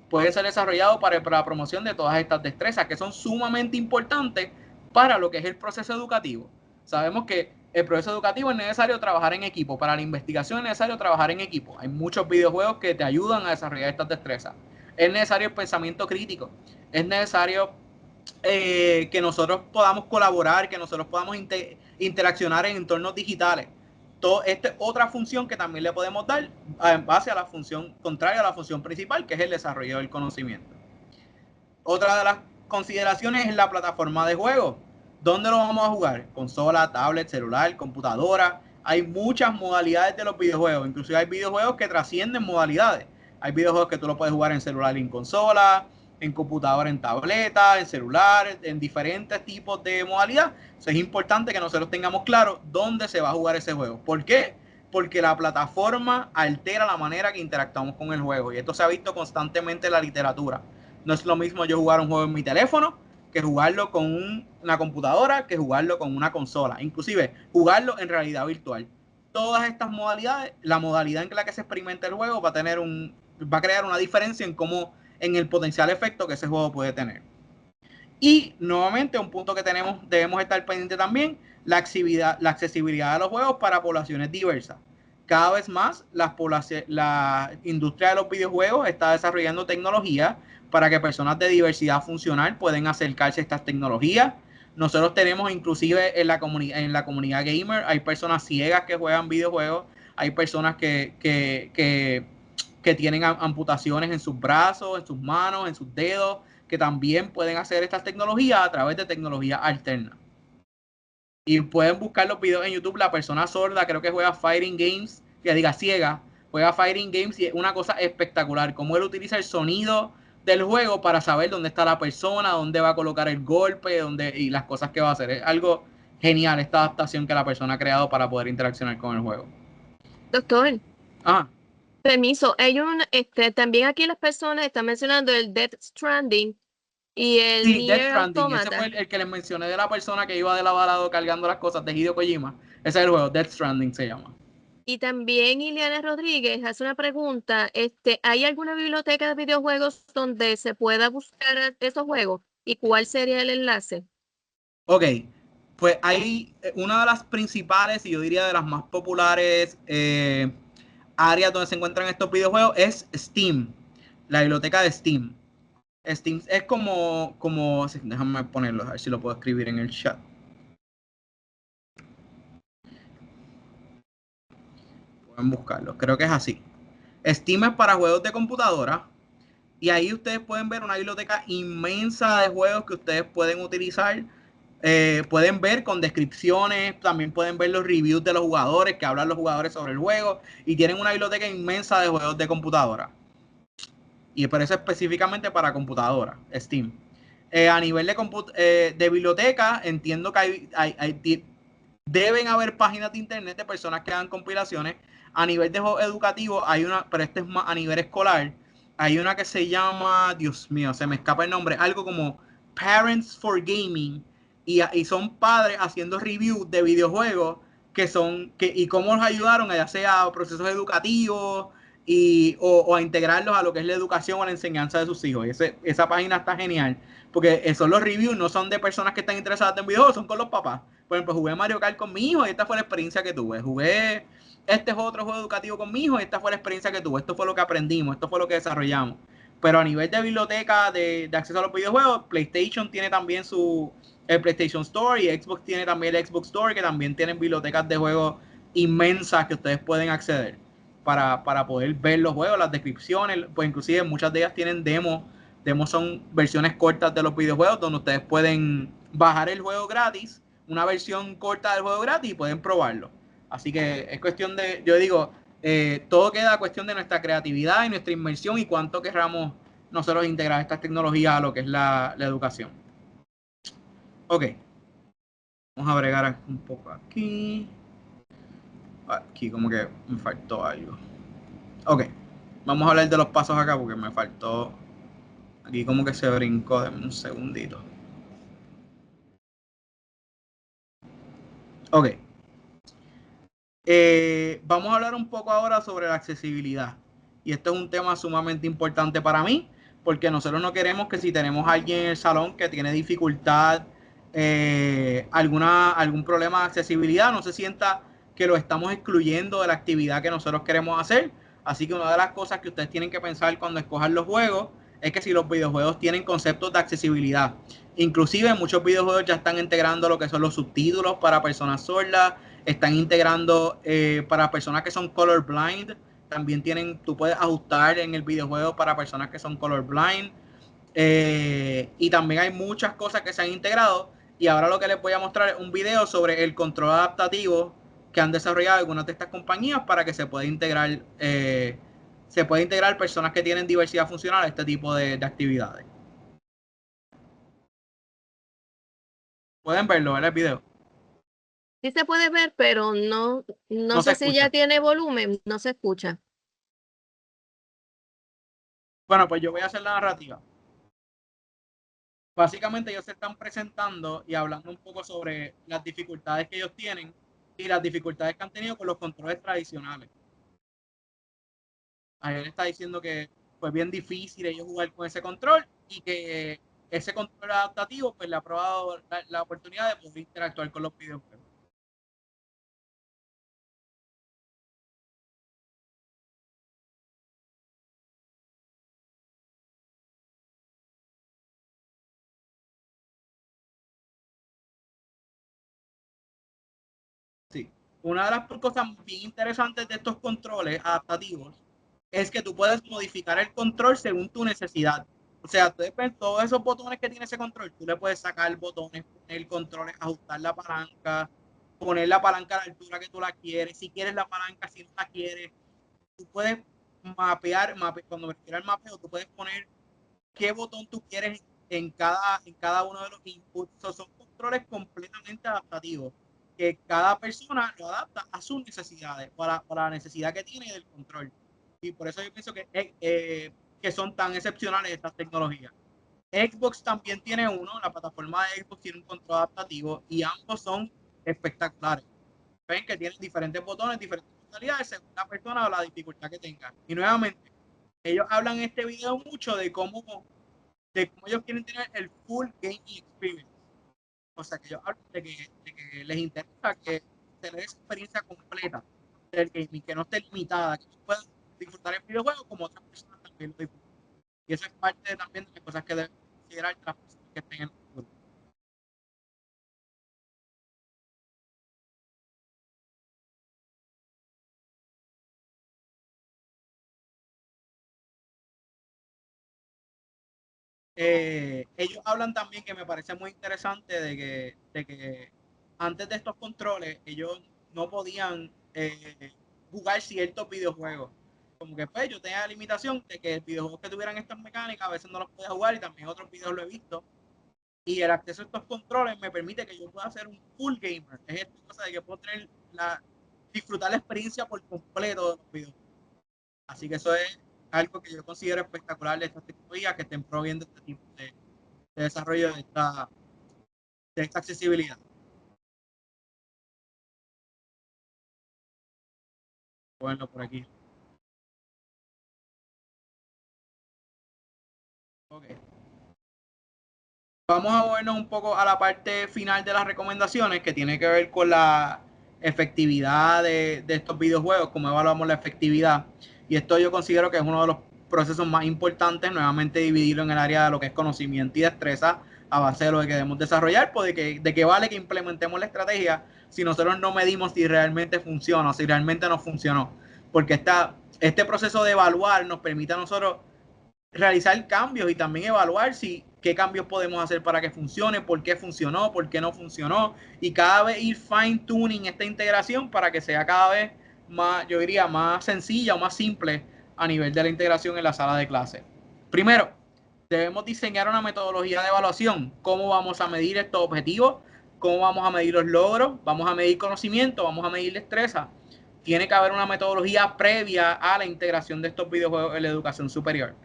Puede ser desarrollado para la promoción de todas estas destrezas que son sumamente importantes para lo que es el proceso educativo. Sabemos que el proceso educativo es necesario trabajar en equipo, para la investigación es necesario trabajar en equipo. Hay muchos videojuegos que te ayudan a desarrollar estas destrezas. Es necesario el pensamiento crítico, es necesario que nosotros podamos colaborar, que nosotros podamos interaccionar en entornos digitales. Esta es otra función que también le podemos dar en base a la función contraria a la función principal, que es el desarrollo del conocimiento. Otra de las consideraciones es la plataforma de juego. ¿Dónde lo vamos a jugar? Consola, tablet, celular, computadora. Hay muchas modalidades de los videojuegos. Inclusive hay videojuegos que trascienden modalidades. Hay videojuegos que tú lo puedes jugar en celular y en consola, en computadora, en tableta, en celular, en diferentes tipos de modalidad. Entonces es importante que nosotros tengamos claro dónde se va a jugar ese juego. ¿Por qué? Porque la plataforma altera la manera que interactuamos con el juego. Y esto se ha visto constantemente en la literatura. No es lo mismo yo jugar un juego en mi teléfono que jugarlo con una computadora, que jugarlo con una consola. Inclusive jugarlo en realidad virtual. Todas estas modalidades, la modalidad en la que se experimenta el juego va a crear una diferencia en el potencial efecto que ese juego puede tener. Y nuevamente un punto que debemos estar pendiente también, la accesibilidad de los juegos para poblaciones diversas. Cada vez más la industria de los videojuegos está desarrollando tecnología para que personas de diversidad funcional puedan acercarse a estas tecnologías. Nosotros tenemos inclusive en la comunidad gamer, hay personas ciegas que juegan videojuegos, hay personas que tienen amputaciones en sus brazos, en sus manos, en sus dedos, que también pueden hacer estas tecnologías a través de tecnologías alternas. Y pueden buscar los videos en YouTube. La persona sorda creo que juega Fighting Games, que diga ciega, juega Fighting Games y es una cosa espectacular. Cómo él utiliza el sonido del juego para saber dónde está la persona, dónde va a colocar el golpe, y las cosas que va a hacer. Es algo genial esta adaptación que la persona ha creado para poder interaccionar con el juego. Doctor. Ajá. Permiso, también aquí las personas están mencionando el Death Stranding y el Sí, Death Nier Stranding. Automata. Ese fue el que les mencioné de la persona que iba de lado a lado cargando las cosas de Hideo Kojima. Ese es el juego, Death Stranding se llama. Y también Ileana Rodríguez hace una pregunta, ¿hay alguna biblioteca de videojuegos donde se pueda buscar esos juegos? ¿Y cuál sería el enlace? Ok, pues hay una de las principales y yo diría de las más populares áreas donde se encuentran estos videojuegos es Steam, la biblioteca de Steam. Steam es como déjame ponerlo, a ver si lo puedo escribir en el chat. Pueden buscarlo, creo que es así. Steam es para juegos de computadora y ahí ustedes pueden ver una biblioteca inmensa de juegos que ustedes pueden utilizar. Pueden ver con descripciones, también pueden ver los reviews de los jugadores, que hablan los jugadores sobre el juego, y tienen una biblioteca inmensa de juegos de computadora. Y por eso específicamente para computadora, Steam. A nivel de biblioteca, entiendo que deben haber páginas de internet de personas que hagan compilaciones. A nivel de juegos educativos hay una, pero este es más a nivel escolar. Hay una que se llama, Dios mío, se me escapa el nombre, algo como Parents for Gaming, y son padres haciendo reviews de videojuegos y cómo los ayudaron, ya sea a procesos educativos o a integrarlos a lo que es la educación o la enseñanza de sus hijos. Y esa página está genial, porque son los reviews, no son de personas que están interesadas en videojuegos, son con los papás. Por ejemplo, jugué Mario Kart con mi hijo y esta fue la experiencia que tuve. Jugué este es otro juego educativo con mi hijo y esta fue la experiencia que tuve. Esto fue lo que aprendimos, esto fue lo que desarrollamos. Pero a nivel de biblioteca de acceso a los videojuegos, PlayStation tiene también el PlayStation Store y Xbox tiene también el Xbox Store, que también tienen bibliotecas de juegos inmensas que ustedes pueden acceder para poder ver los juegos, las descripciones, pues inclusive muchas de ellas tienen demos. Demos son versiones cortas de los videojuegos donde ustedes pueden bajar el juego gratis, una versión corta del juego gratis y pueden probarlo. Así que es cuestión de, yo digo, todo queda cuestión de nuestra creatividad y nuestra inmersión y cuánto querramos nosotros integrar estas tecnologías a lo que es la educación. Ok. Vamos a bregar un poco aquí. Aquí como que me faltó algo. Ok. Vamos a hablar de los pasos acá porque me faltó. Aquí como que se brincó. Denme un segundito. Ok. Vamos a hablar un poco ahora sobre la accesibilidad. Y esto es un tema sumamente importante para mí, porque nosotros no queremos que si tenemos a alguien en el salón que tiene dificultad, algún problema de accesibilidad, no se sienta que lo estamos excluyendo de la actividad que nosotros queremos hacer. Así que una de las cosas que ustedes tienen que pensar cuando escojan los juegos es que si los videojuegos tienen conceptos de accesibilidad, inclusive muchos videojuegos ya están integrando lo que son los subtítulos para personas sordas, están integrando para personas que son colorblind, también tú puedes ajustar en el videojuego para personas que son colorblind, y también hay muchas cosas que se han integrado, y ahora lo que les voy a mostrar es un video sobre el control adaptativo que han desarrollado algunas de estas compañías para que se pueda integrar personas que tienen diversidad funcional a este tipo de actividades. Pueden verlo, ¿verdad? El video. Sí se puede ver, pero no No sé se si ya escucha. tiene volumen, no se escucha. Bueno, pues yo voy a hacer la narrativa. Básicamente ellos se están presentando y hablando un poco sobre las dificultades que ellos tienen y las dificultades que han tenido con los controles tradicionales. Ayer está diciendo que fue bien difícil ellos jugar con ese control y que ese control adaptativo pues le ha probado la oportunidad de poder interactuar con los videojuegos. Sí. Una de las cosas bien interesantes de estos controles adaptativos es que tú puedes modificar el control según tu necesidad. O sea, tú ves todos esos botones que tiene ese control, tú le puedes sacar botones, poner controles, ajustar la palanca, poner la palanca a la altura que tú la quieres, si quieres la palanca, si no la quieres. Tú puedes mapear, cuando me refiero al mapeo, tú puedes poner qué botón tú quieres en cada uno de los inputs. Son controles completamente adaptativos, que cada persona lo adapta a sus necesidades, para la necesidad que tiene del control. Y por eso yo pienso que son tan excepcionales estas tecnologías. Xbox también tiene uno, la plataforma de Xbox tiene un control adaptativo y ambos son espectaculares. Ven que tienen diferentes botones, diferentes modalidades según la persona o la dificultad que tenga. Y nuevamente, ellos hablan en este video mucho de cómo ellos quieren tener el full gaming experience. O sea, que ellos hablan de que les interesa que tener esa experiencia completa del gaming, que no esté limitada, que tú puedas disfrutar el videojuego como otras personas también lo disfrutan. Y eso es parte también de las cosas que deben considerar las personas que estén en el futuro. Ellos hablan también, que me parece muy interesante, de que antes de estos controles ellos no podían jugar ciertos videojuegos. Como que pues yo tenía la limitación de que videojuegos que tuvieran estas mecánicas a veces no los podía jugar, y también otros videos lo he visto. Y el acceso a estos controles me permite que yo pueda ser un full gamer. Es esta cosa de que puedo disfrutar la experiencia por completo de los videojuegos. Así que eso es algo que yo considero espectacular de estas tecnologías, que estén promoviendo este tipo de desarrollo de esta accesibilidad. Bueno, por aquí. Okay. Vamos a movernos un poco a la parte final de las recomendaciones, que tiene que ver con la efectividad de estos videojuegos, cómo evaluamos la efectividad. Y esto yo considero que es uno de los procesos más importantes, nuevamente dividirlo en el área de lo que es conocimiento y destreza, a base de lo que debemos desarrollar, pues de qué vale que implementemos la estrategia si nosotros no medimos si realmente funciona o si realmente no funcionó. Porque este proceso de evaluar nos permite a nosotros realizar cambios y también evaluar qué cambios podemos hacer para que funcione, por qué funcionó, por qué no funcionó, y cada vez ir fine tuning esta integración para que sea cada vez más, yo diría, más sencilla o más simple a nivel de la integración en la sala de clase. Primero, debemos diseñar una metodología de evaluación. ¿Cómo vamos a medir estos objetivos? ¿Cómo vamos a medir los logros? ¿Vamos a medir conocimiento? ¿Vamos a medir destreza? Tiene que haber una metodología previa a la integración de estos videojuegos en la educación superior.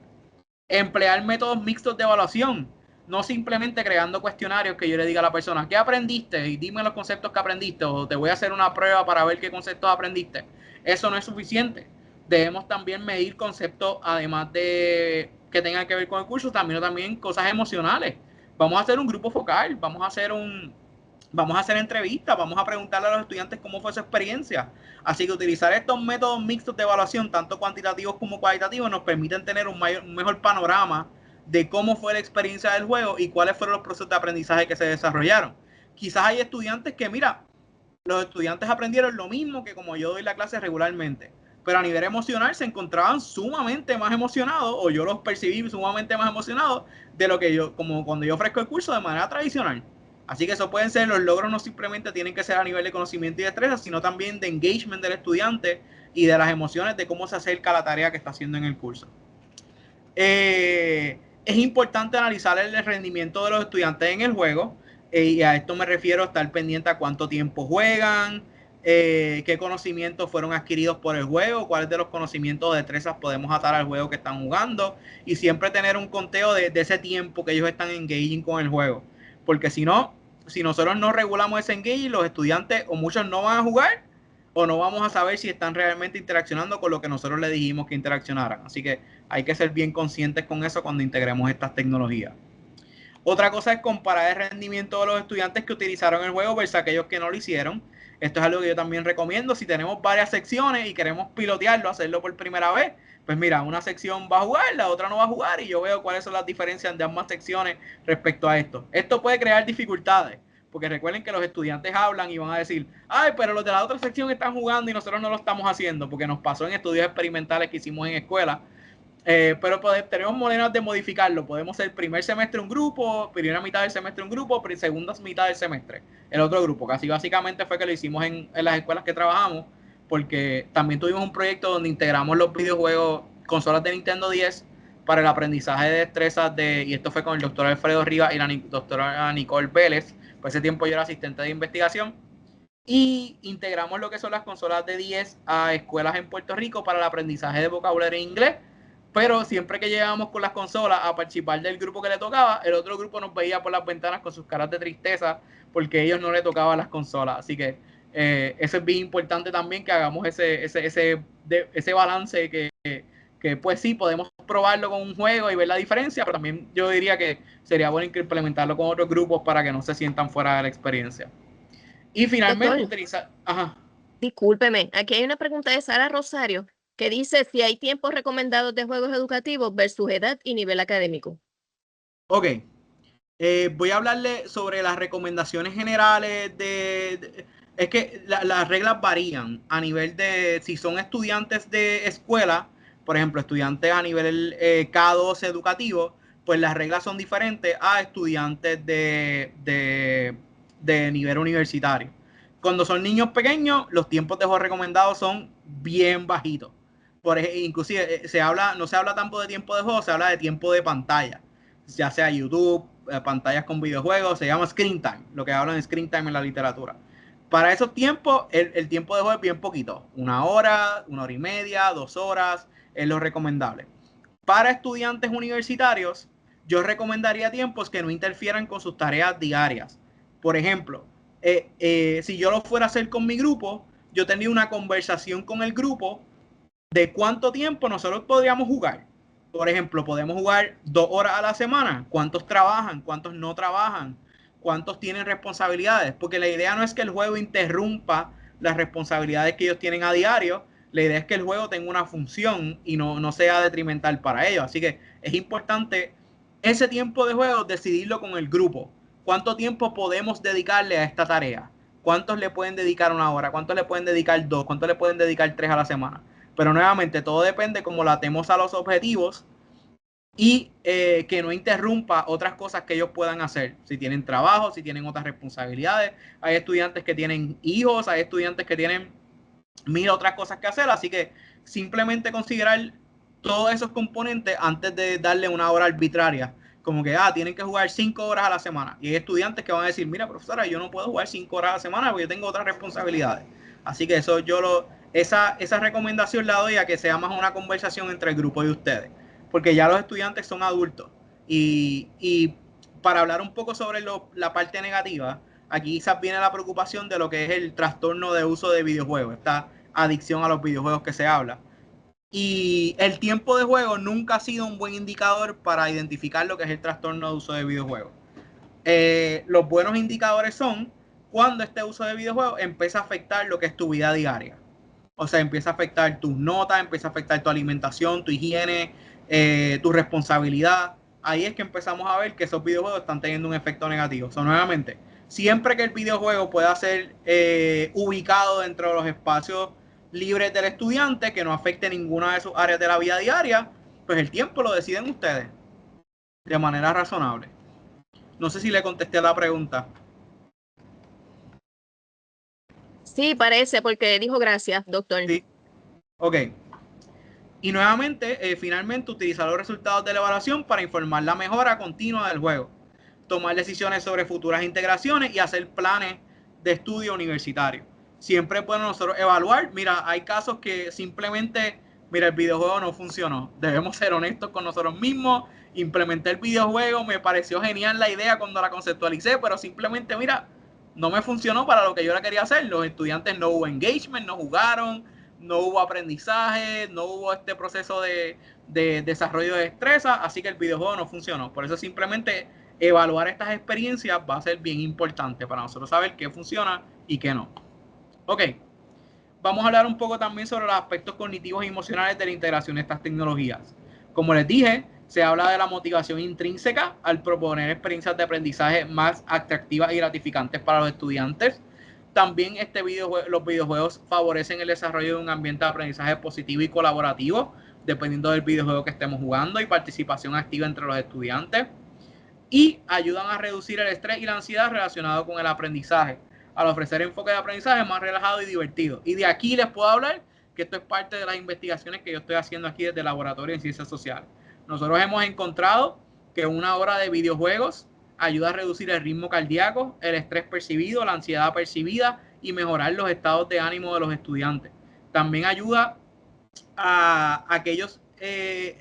Emplear métodos mixtos de evaluación, no simplemente creando cuestionarios que yo le diga a la persona, ¿qué aprendiste? Y dime los conceptos que aprendiste, o te voy a hacer una prueba para ver qué conceptos aprendiste. Eso no es suficiente. Debemos también medir conceptos, además de que tengan que ver con el curso, también cosas emocionales. Vamos a hacer un grupo focal, vamos a hacer entrevistas, vamos a preguntarle a los estudiantes cómo fue su experiencia. Así que utilizar estos métodos mixtos de evaluación, tanto cuantitativos como cualitativos, nos permiten tener un mejor panorama de cómo fue la experiencia del juego y cuáles fueron los procesos de aprendizaje que se desarrollaron. Quizás hay estudiantes que, mira, los estudiantes aprendieron lo mismo que como yo doy la clase regularmente, pero a nivel emocional se encontraban sumamente más emocionados, o yo los percibí sumamente más emocionados de lo que yo, como cuando yo ofrezco el curso de manera tradicional. Así que eso pueden ser, los logros no simplemente tienen que ser a nivel de conocimiento y destreza, sino también de engagement del estudiante y de las emociones de cómo se acerca a la tarea que está haciendo en el curso. Es importante analizar el rendimiento de los estudiantes en el juego, y a esto me refiero a estar pendiente a cuánto tiempo juegan, qué conocimientos fueron adquiridos por el juego, cuáles de los conocimientos o destrezas podemos atar al juego que están jugando, y siempre tener un conteo de ese tiempo que ellos están engaging con el juego, porque si no, si nosotros no regulamos ese engaging, los estudiantes o muchos no van a jugar, o no vamos a saber si están realmente interaccionando con lo que nosotros les dijimos que interaccionaran. Así que hay que ser bien conscientes con eso cuando integremos estas tecnologías. Otra cosa es comparar el rendimiento de los estudiantes que utilizaron el juego versus aquellos que no lo hicieron. Esto es algo que yo también recomiendo. Si tenemos varias secciones y queremos pilotearlo, hacerlo por primera vez, pues mira, una sección va a jugar, la otra no va a jugar, y yo veo cuáles son las diferencias de ambas secciones respecto a esto. Esto puede crear dificultades, porque recuerden que los estudiantes hablan y van a decir, ay, pero los de la otra sección están jugando y nosotros no lo estamos haciendo, porque nos pasó en estudios experimentales que hicimos en escuela. Pero tenemos maneras de modificarlo. Podemos ser primer semestre un grupo, primera mitad del semestre un grupo, segunda mitad del semestre el otro grupo. Casi básicamente fue que lo hicimos en las escuelas que trabajamos, porque también tuvimos un proyecto donde integramos los videojuegos, consolas de Nintendo 10 para el aprendizaje de destrezas y esto fue con el doctor Alfredo Rivas y la doctora Nicole Vélez. Por ese tiempo yo era asistente de investigación, y integramos lo que son las consolas de 10 a escuelas en Puerto Rico para el aprendizaje de vocabulario en inglés. Pero siempre que llegábamos con las consolas a participar del grupo que le tocaba, el otro grupo nos veía por las ventanas con sus caras de tristeza porque ellos no le tocaban las consolas. Así que eso es bien importante también, que hagamos ese balance, que pues sí, podemos probarlo con un juego y ver la diferencia, pero también yo diría que sería bueno implementarlo con otros grupos para que no se sientan fuera de la experiencia. Y finalmente, utilizar... Ajá. Discúlpeme, aquí hay una pregunta de Sara Rosario que dice si hay tiempos recomendados de juegos educativos versus edad y nivel académico. Ok. Voy a hablarle sobre las recomendaciones generales es que las reglas varían a nivel de si son estudiantes de escuela, por ejemplo, estudiantes a nivel K2 educativo, pues las reglas son diferentes a estudiantes de nivel universitario. Cuando son niños pequeños, los tiempos de juego recomendados son bien bajitos. Inclusive no se habla tanto de tiempo de juego, se habla de tiempo de pantalla, ya sea YouTube, pantallas con videojuegos, se llama screen time, lo que hablan de screen time en la literatura. Para esos tiempos, el tiempo de juego es bien poquito, 1 hora, 1 hora y media, 2 horas, es lo recomendable. Para estudiantes universitarios, yo recomendaría tiempos que no interfieran con sus tareas diarias. Por ejemplo, si yo lo fuera a hacer con mi grupo, yo tendría una conversación con el grupo de cuánto tiempo nosotros podríamos jugar. Por ejemplo, podemos jugar 2 horas a la semana. ¿Cuántos trabajan? ¿Cuántos no trabajan? ¿Cuántos tienen responsabilidades? Porque la idea no es que el juego interrumpa las responsabilidades que ellos tienen a diario. La idea es que el juego tenga una función y no sea detrimental para ellos. Así que es importante ese tiempo de juego decidirlo con el grupo. ¿Cuánto tiempo podemos dedicarle a esta tarea? ¿Cuántos le pueden dedicar 1 hora? ¿Cuántos le pueden dedicar 2? ¿Cuántos le pueden dedicar 3 a la semana? Pero nuevamente todo depende cómo la atemos a los objetivos y que no interrumpa otras cosas que ellos puedan hacer. Si tienen trabajo, si tienen otras responsabilidades. Hay estudiantes que tienen hijos, hay estudiantes que tienen 1000 otras cosas que hacer. Así que simplemente considerar todos esos componentes antes de darle una hora arbitraria. Como que, tienen que jugar 5 horas a la semana. Y hay estudiantes que van a decir, mira, profesora, yo no puedo jugar 5 horas a la semana porque yo tengo otras responsabilidades. Así que eso esa recomendación la doy a que sea más una conversación entre el grupo y ustedes, porque ya los estudiantes son adultos. Y para hablar un poco sobre la parte negativa, aquí quizás viene la preocupación de lo que es el trastorno de uso de videojuegos, esta adicción a los videojuegos que se habla. Y el tiempo de juego nunca ha sido un buen indicador para identificar lo que es el trastorno de uso de videojuegos. Los buenos indicadores son cuando este uso de videojuegos empieza a afectar lo que es tu vida diaria. O sea, empieza a afectar tus notas, empieza a afectar tu alimentación, tu higiene, tu responsabilidad. ahí es que empezamos a ver que esos videojuegos están teniendo un efecto negativo. Nuevamente, siempre que el videojuego pueda ser ubicado dentro de los espacios libres del estudiante, que no afecte ninguna de sus áreas de la vida diaria, pues el tiempo lo deciden ustedes de manera razonable. No sé si le contesté a la pregunta. Sí, parece, porque dijo gracias, doctor. Sí. Ok. Y nuevamente, finalmente, utilizar los resultados de la evaluación para informar la mejora continua del juego, tomar decisiones sobre futuras integraciones y hacer planes de estudio universitario. Siempre podemos nosotros evaluar. Mira, hay casos que simplemente, mira, el videojuego no funcionó. Debemos ser honestos con nosotros mismos. Implementé el videojuego, me pareció genial la idea cuando la conceptualicé, pero simplemente, mira, no me funcionó para lo que yo la quería hacer. Los estudiantes no hubo engagement, no jugaron, no hubo aprendizaje, no hubo este proceso de desarrollo de destreza, así que el videojuego no funcionó. Por eso simplemente evaluar estas experiencias va a ser bien importante para nosotros saber qué funciona y qué no. Ok, vamos a hablar un poco también sobre los aspectos cognitivos y emocionales de la integración de estas tecnologías. Como les dije, se habla de la motivación intrínseca al proponer experiencias de aprendizaje más atractivas y gratificantes para los estudiantes. También los videojuegos favorecen el desarrollo de un ambiente de aprendizaje positivo y colaborativo, dependiendo del videojuego que estemos jugando, y participación activa entre los estudiantes. Y ayudan a reducir el estrés y la ansiedad relacionado con el aprendizaje, al ofrecer enfoque de aprendizaje más relajado y divertido. Y de aquí les puedo hablar que esto es parte de las investigaciones que yo estoy haciendo aquí desde el Laboratorio en Ciencias Sociales. Nosotros hemos encontrado que una hora de videojuegos ayuda a reducir el ritmo cardíaco, el estrés percibido, la ansiedad percibida y mejorar los estados de ánimo de los estudiantes. También ayuda a que ellos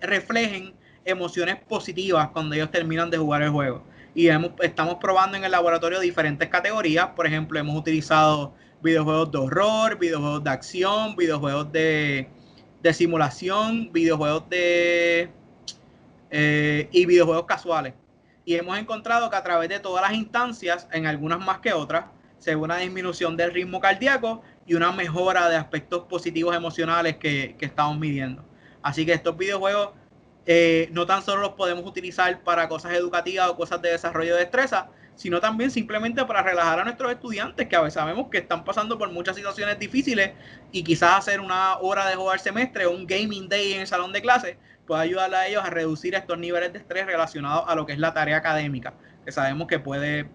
reflejen emociones positivas cuando ellos terminan de jugar el juego. Y estamos probando en el laboratorio diferentes categorías. Por ejemplo, hemos utilizado videojuegos de horror, videojuegos de acción, videojuegos de simulación, videojuegos y videojuegos casuales. Y hemos encontrado que a través de todas las instancias, en algunas más que otras, se ve una disminución del ritmo cardíaco y una mejora de aspectos positivos emocionales que estamos midiendo. Así que estos videojuegos no tan solo los podemos utilizar para cosas educativas o cosas de desarrollo de destreza, sino también simplemente para relajar a nuestros estudiantes, que a veces sabemos que están pasando por muchas situaciones difíciles, y quizás hacer una hora de juego al semestre o un gaming day en el salón de clase puede ayudar a ellos a reducir estos niveles de estrés relacionados a lo que es la tarea académica, que sabemos que puede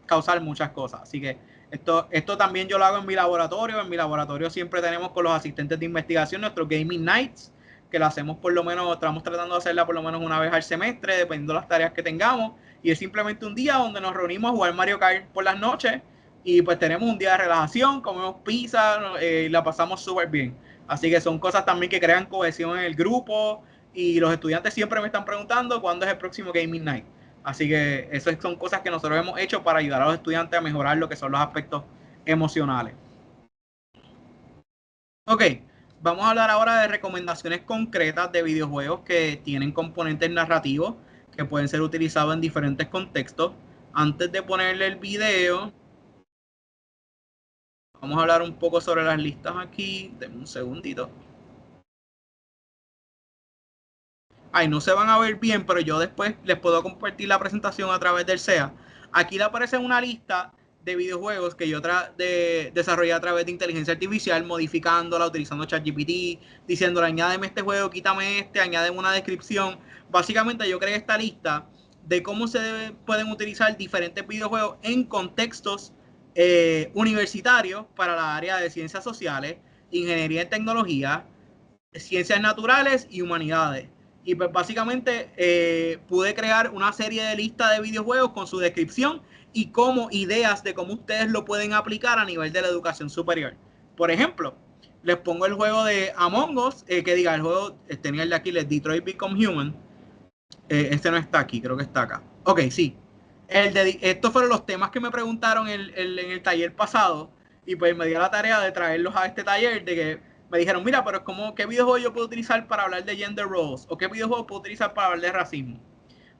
causar muchas cosas. Así que esto también yo lo hago en mi laboratorio. En mi laboratorio siempre tenemos con los asistentes de investigación nuestros gaming nights, que la hacemos por lo menos, estamos tratando de hacerla por lo menos una vez al semestre, dependiendo de las tareas que tengamos. Y es simplemente un día donde nos reunimos a jugar Mario Kart por las noches, y pues tenemos un día de relajación, comemos pizza, y la pasamos súper bien. Así que son cosas también que crean cohesión en el grupo, y los estudiantes siempre me están preguntando cuándo es el próximo Gaming Night. Así que esas son cosas que nosotros hemos hecho para ayudar a los estudiantes a mejorar lo que son los aspectos emocionales. Ok, vamos a hablar ahora de recomendaciones concretas de videojuegos que tienen componentes narrativos que pueden ser utilizados en diferentes contextos. Antes de ponerle el video, vamos a hablar un poco sobre las listas aquí. Denme un segundito. Ay, no se van a ver bien, pero yo después les puedo compartir la presentación a través del SEA. Aquí le aparece una lista de videojuegos que yo desarrollé a través de inteligencia artificial, modificándola, utilizando ChatGPT, diciéndole añádeme este juego, quítame este, añádeme una descripción. Básicamente yo creé esta lista de cómo pueden utilizar diferentes videojuegos en contextos universitarios para la área de ciencias sociales, ingeniería en tecnología, ciencias naturales y humanidades. Y pues básicamente pude crear una serie de listas de videojuegos con su descripción y como ideas de cómo ustedes lo pueden aplicar a nivel de la educación superior. Por ejemplo, les pongo el juego de Among Us, el juego, tenía el de aquí, el Detroit Become Human. Este no está aquí, creo que está acá. Ok, sí. Estos fueron los temas que me preguntaron en el taller pasado, y pues me dio la tarea de traerlos a este taller, de que me dijeron, mira, pero ¿qué videojuego yo puedo utilizar para hablar de gender roles? ¿O qué videojuego puedo utilizar para hablar de racismo?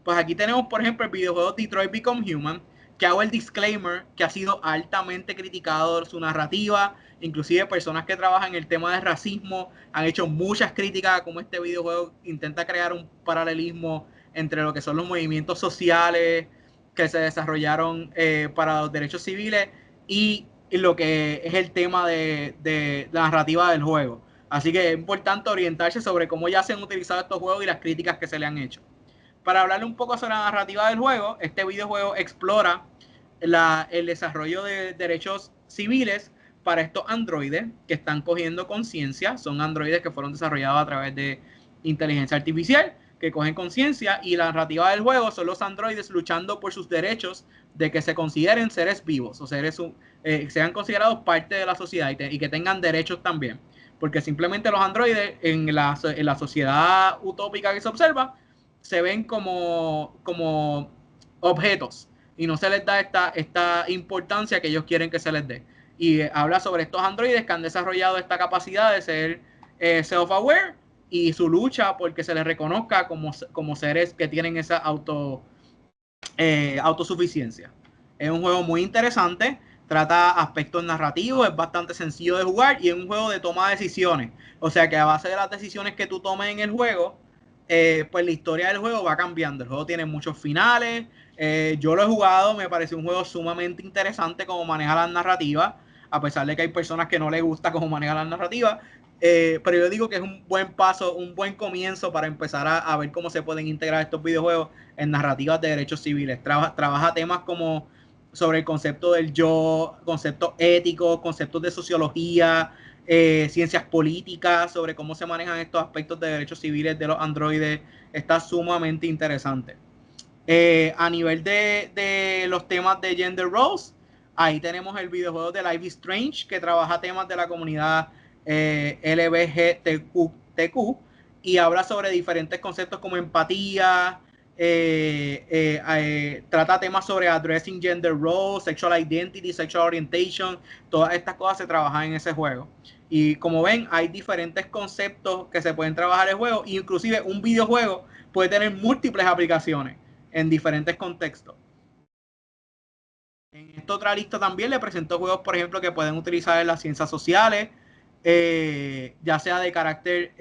Pues aquí tenemos, por ejemplo, el videojuego Detroit Become Human, que hago el disclaimer que ha sido altamente criticado su narrativa. Inclusive personas que trabajan en el tema de racismo han hecho muchas críticas a cómo este videojuego intenta crear un paralelismo entre lo que son los movimientos sociales que se desarrollaron para los derechos civiles y lo que es el tema de la narrativa del juego. Así que es importante orientarse sobre cómo ya se han utilizado estos juegos y las críticas que se le han hecho. Para hablarle un poco sobre la narrativa del juego, este videojuego explora el desarrollo de derechos civiles para estos androides que están cogiendo conciencia. Son androides que fueron desarrollados a través de inteligencia artificial, que cogen conciencia, y la narrativa del juego son los androides luchando por sus derechos de que se consideren seres vivos o seres sean considerados parte de la sociedad y que tengan derechos también. Porque simplemente los androides en la sociedad utópica que se observa se ven como objetos y no se les da esta importancia que ellos quieren que se les dé. Y habla sobre estos androides que han desarrollado esta capacidad de ser self-aware y su lucha porque se les reconozca como seres que tienen esa autosuficiencia. Es un juego muy interesante, trata aspectos narrativos, es bastante sencillo de jugar y es un juego de toma de decisiones. O sea que a base de las decisiones que tú tomes en el juego, pues la historia del juego va cambiando. El juego tiene muchos finales. Yo lo he jugado, me parece un juego sumamente interesante como maneja las narrativas, a pesar de que hay personas que no les gusta cómo maneja las narrativas. Pero yo digo que es un buen paso, un buen comienzo para empezar a ver cómo se pueden integrar estos videojuegos en narrativas de derechos civiles. Trabaja temas como sobre el concepto del yo, conceptos éticos, conceptos de sociología, ciencias políticas, sobre cómo se manejan estos aspectos de derechos civiles de los androides. Está sumamente interesante. A nivel de los temas de gender roles, ahí tenemos el videojuego de Life is Strange, que trabaja temas de la comunidad LGBTQ y habla sobre diferentes conceptos como empatía, trata temas sobre addressing gender roles, sexual identity, sexual orientation. Todas estas cosas se trabajan en ese juego. Y como ven, hay diferentes conceptos que se pueden trabajar en el juego. Inclusive un videojuego puede tener múltiples aplicaciones en diferentes contextos. En esta otra lista también le presento juegos, por ejemplo, que pueden utilizar en las ciencias sociales, ya sea de carácter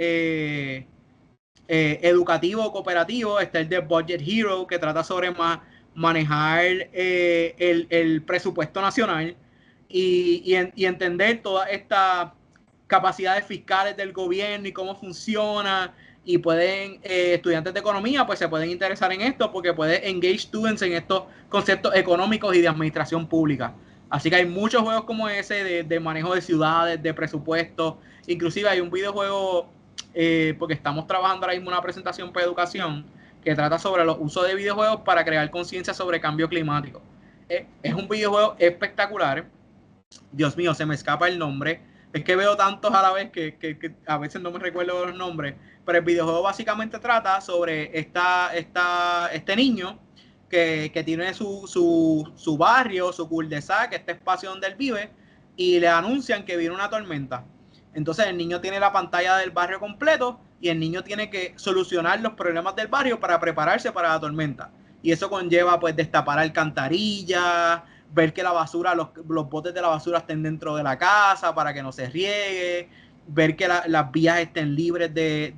educativo o cooperativo. Está el de Budget Hero, que trata sobre manejar el presupuesto nacional y entender todas estas capacidades fiscales del gobierno y cómo funciona. Y pueden, estudiantes de economía, pues se pueden interesar en esto porque pueden engage students en estos conceptos económicos y de administración pública. Así que hay muchos juegos como ese de manejo de ciudades, de presupuestos. Inclusive hay un videojuego, porque estamos trabajando ahora mismo una presentación para educación que trata sobre los usos de videojuegos para crear conciencia sobre cambio climático. Es un videojuego espectacular. Dios mío, se me escapa el nombre. Es que veo tantos a la vez que a veces no me recuerdo los nombres. Pero el videojuego básicamente trata sobre este niño que tiene su barrio, su cul-de-sac, este espacio donde él vive, y le anuncian que viene una tormenta. Entonces el niño tiene la pantalla del barrio completo y el niño tiene que solucionar los problemas del barrio para prepararse para la tormenta. Y eso conlleva pues destapar alcantarillas, ver que la basura, los botes de la basura estén dentro de la casa para que no se riegue, ver que las vías estén libres de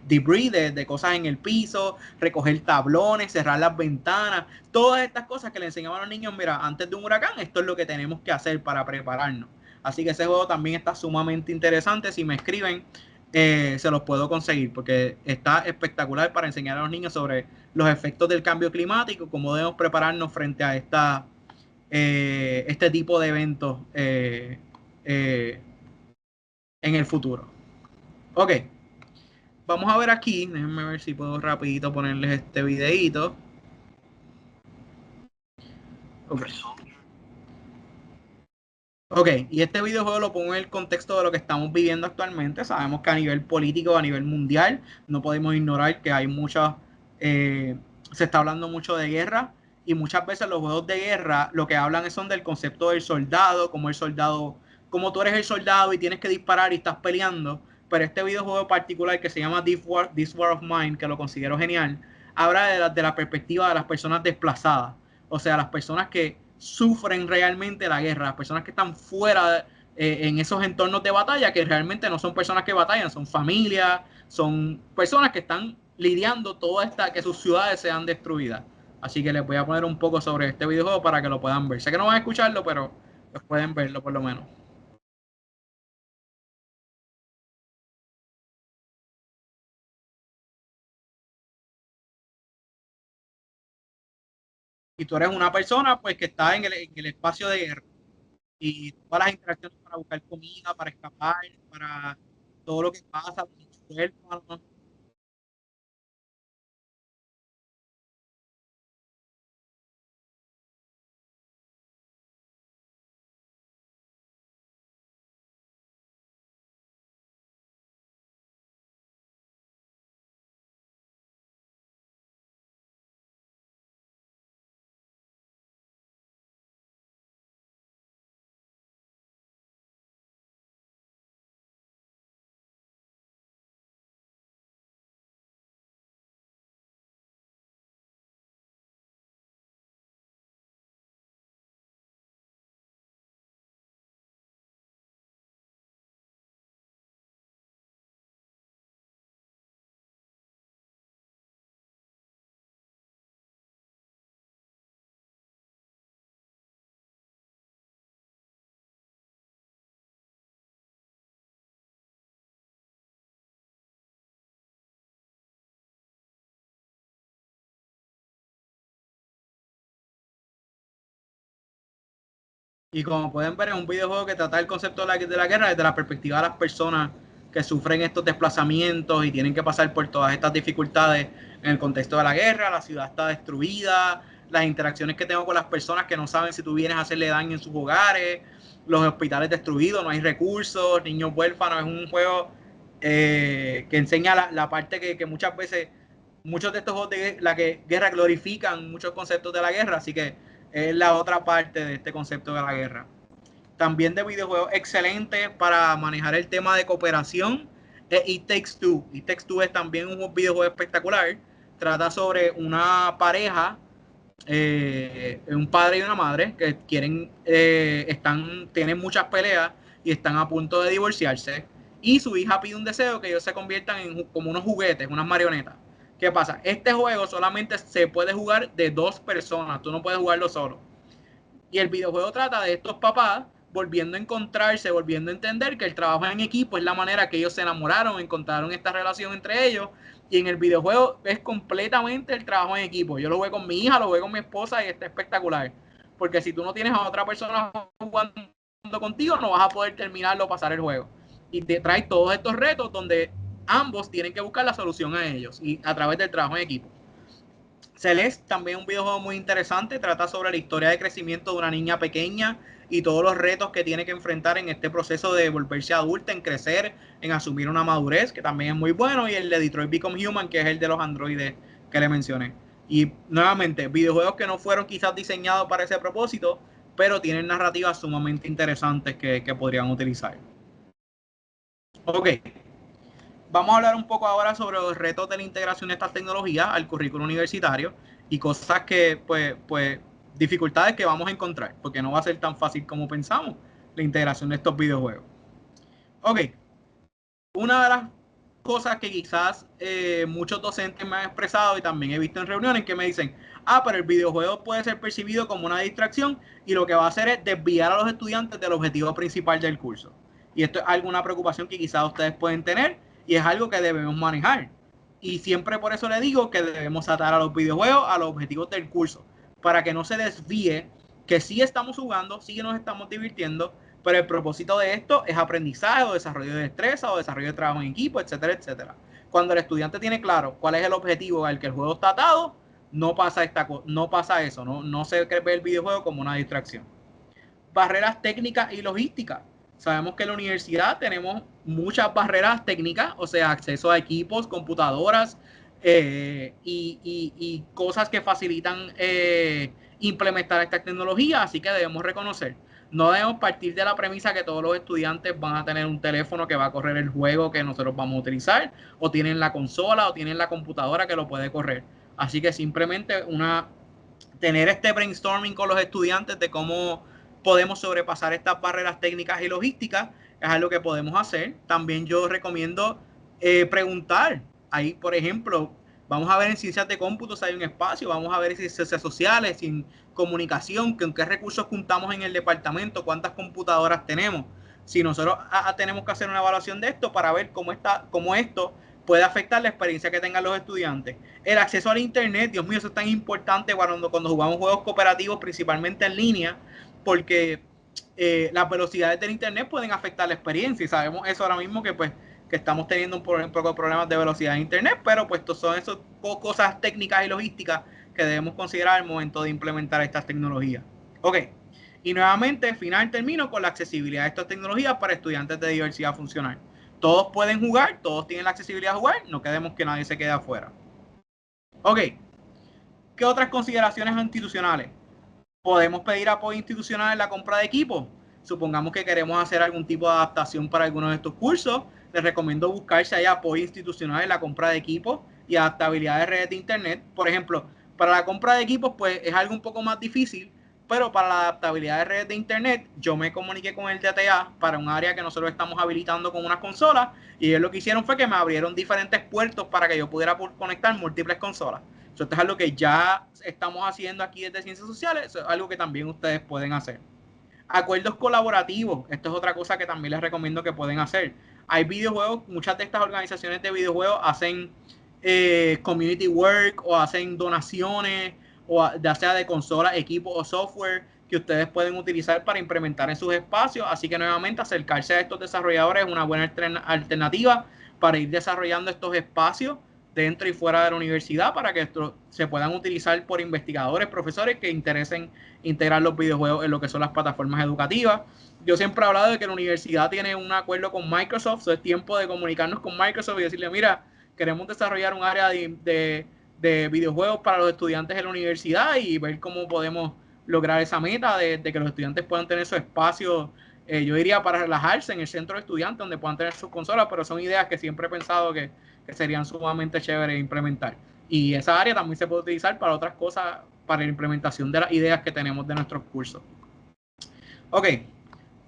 debris, de cosas en el piso, recoger tablones, cerrar las ventanas, todas estas cosas que le enseñaban a los niños. Mira, antes de un huracán, esto es lo que tenemos que hacer para prepararnos. Así que ese juego también está sumamente interesante. Si me escriben, se los puedo conseguir porque está espectacular para enseñar a los niños sobre los efectos del cambio climático, cómo debemos prepararnos frente a este tipo de eventos en el futuro. Ok, vamos a ver aquí, déjenme ver si puedo rapidito ponerles este videito. Ok, y este videojuego lo pongo en el contexto de lo que estamos viviendo actualmente. Sabemos que a nivel político, a nivel mundial, no podemos ignorar que hay muchas, se está hablando mucho de guerra, y muchas veces los juegos de guerra lo que hablan son del concepto del soldado, como tú eres el soldado y tienes que disparar y estás peleando. Pero este videojuego particular que se llama This War of Mine, que lo considero genial, habla de la perspectiva de las personas desplazadas, o sea, las personas que sufren realmente la guerra, las personas que están fuera en esos entornos de batalla, que realmente no son personas que batallan, son familias, son personas que están lidiando que sus ciudades sean destruidas. Así que les voy a poner un poco sobre este videojuego para que lo puedan ver. Sé que no van a escucharlo, pero pues pueden verlo por lo menos. Y tú eres una persona pues que está en el espacio de guerra. Y todas las interacciones para buscar comida, para escapar, para todo lo que pasa, los huérfanos. Y como pueden ver, es un videojuego que trata el concepto de la guerra desde la perspectiva de las personas que sufren estos desplazamientos y tienen que pasar por todas estas dificultades en el contexto de la guerra. La ciudad está destruida, las interacciones que tengo con las personas que no saben si tú vienes a hacerle daño en sus hogares, los hospitales destruidos, no hay recursos, niños huérfanos. Es un juego que enseña la parte que muchas veces, muchos de estos juegos de la guerra glorifican muchos conceptos de la guerra, así que es la otra parte de este concepto de la guerra. También de videojuegos excelente para manejar el tema de cooperación es It Takes Two. It Takes Two es también un videojuego espectacular. Trata sobre una pareja, un padre y una madre que tienen muchas peleas y están a punto de divorciarse. Y su hija pide un deseo que ellos se conviertan en como unos juguetes, unas marionetas. ¿Qué pasa? Este juego solamente se puede jugar de 2 personas, tú no puedes jugarlo solo. Y el videojuego trata de estos papás volviendo a encontrarse, volviendo a entender que el trabajo en equipo es la manera que ellos se enamoraron, encontraron esta relación entre ellos. Y en el videojuego es completamente el trabajo en equipo. Yo lo jugué con mi hija, lo jugué con mi esposa y está espectacular. Porque si tú no tienes a otra persona jugando contigo, no vas a poder terminarlo, pasar el juego. Y te trae todos estos retos donde ambos tienen que buscar la solución a ellos y a través del trabajo en equipo. Celeste, también un videojuego muy interesante, trata sobre la historia de crecimiento de una niña pequeña y todos los retos que tiene que enfrentar en este proceso de volverse adulta, en crecer, en asumir una madurez, que también es muy bueno, y el de Detroit Become Human, que es el de los androides que le mencioné. Y nuevamente, videojuegos que no fueron quizás diseñados para ese propósito, pero tienen narrativas sumamente interesantes que podrían utilizar. Ok, vamos a hablar un poco ahora sobre los retos de la integración de estas tecnologías al currículo universitario y cosas que, pues, dificultades que vamos a encontrar, porque no va a ser tan fácil como pensamos la integración de estos videojuegos. Ok, una de las cosas que quizás muchos docentes me han expresado y también he visto en reuniones que me dicen, pero el videojuego puede ser percibido como una distracción y lo que va a hacer es desviar a los estudiantes del objetivo principal del curso. Y esto es alguna preocupación que quizás ustedes pueden tener y es algo que debemos manejar. Y siempre por eso le digo que debemos atar a los videojuegos a los objetivos del curso, para que no se desvíe, que sí estamos jugando, sí nos estamos divirtiendo, pero el propósito de esto es aprendizaje o desarrollo de destreza o desarrollo de trabajo en equipo, etcétera, etcétera. Cuando el estudiante tiene claro cuál es el objetivo al que el juego está atado, no pasa eso, no se ve el videojuego como una distracción. Barreras técnicas y logísticas. Sabemos que en la universidad tenemos muchas barreras técnicas, o sea, acceso a equipos, computadoras y cosas que facilitan implementar esta tecnología, así que debemos reconocer. No debemos partir de la premisa que todos los estudiantes van a tener un teléfono que va a correr el juego que nosotros vamos a utilizar, o tienen la consola, o tienen la computadora que lo puede correr. Así que simplemente tener este brainstorming con los estudiantes de cómo podemos sobrepasar estas barreras técnicas y logísticas es algo que podemos hacer. También yo recomiendo preguntar. Ahí, por ejemplo, Vamos a ver en ciencias de cómputo si hay un espacio, vamos a ver en ciencias sociales, en comunicación, con qué recursos juntamos en el departamento, cuántas computadoras tenemos. Si nosotros tenemos que hacer una evaluación de esto para ver cómo esto puede afectar la experiencia que tengan los estudiantes. El acceso al internet, Dios mío, eso es tan importante cuando jugamos juegos cooperativos, principalmente en línea, porque las velocidades del internet pueden afectar la experiencia y sabemos eso ahora mismo que estamos teniendo un poco de problemas de velocidad de internet, pero pues son esas cosas técnicas y logísticas que debemos considerar al momento de implementar estas tecnologías. Ok, y nuevamente, termino con la accesibilidad de estas tecnologías para estudiantes de diversidad funcional. Todos pueden jugar, todos tienen la accesibilidad a jugar, no queremos que nadie se quede afuera. Ok, ¿qué otras consideraciones institucionales? Podemos pedir apoyo institucional en la compra de equipos. Supongamos que queremos hacer algún tipo de adaptación para algunos de estos cursos. Les recomiendo buscar si hay apoyo institucional en la compra de equipos y adaptabilidad de redes de internet. Por ejemplo, para la compra de equipos, pues es algo un poco más difícil, pero para la adaptabilidad de redes de internet, yo me comuniqué con el DTA para un área que nosotros estamos habilitando con unas consolas y ellos lo que hicieron fue que me abrieron diferentes puertos para que yo pudiera conectar múltiples consolas. Esto es algo que ya estamos haciendo aquí desde Ciencias Sociales, eso es algo que también ustedes pueden hacer. Acuerdos colaborativos, esto es otra cosa que también les recomiendo que pueden hacer. Hay videojuegos, muchas de estas organizaciones de videojuegos hacen community work o hacen donaciones, o ya sea de consolas, equipos o software que ustedes pueden utilizar para implementar en sus espacios. Así que nuevamente acercarse a estos desarrolladores es una buena alternativa para ir desarrollando estos espacios dentro y fuera de la universidad para que esto se puedan utilizar por investigadores, profesores que interesen integrar los videojuegos en lo que son las plataformas educativas. Yo siempre he hablado de que la universidad tiene un acuerdo con Microsoft, es tiempo de comunicarnos con Microsoft y decirle, mira, queremos desarrollar un área de videojuegos para los estudiantes en la universidad y ver cómo podemos lograr esa meta de que los estudiantes puedan tener su espacio, yo diría para relajarse en el centro de estudiantes donde puedan tener sus consolas, pero son ideas que siempre he pensado que serían sumamente chéveres implementar. Y esa área también se puede utilizar para otras cosas, para la implementación de las ideas que tenemos de nuestros cursos. Ok,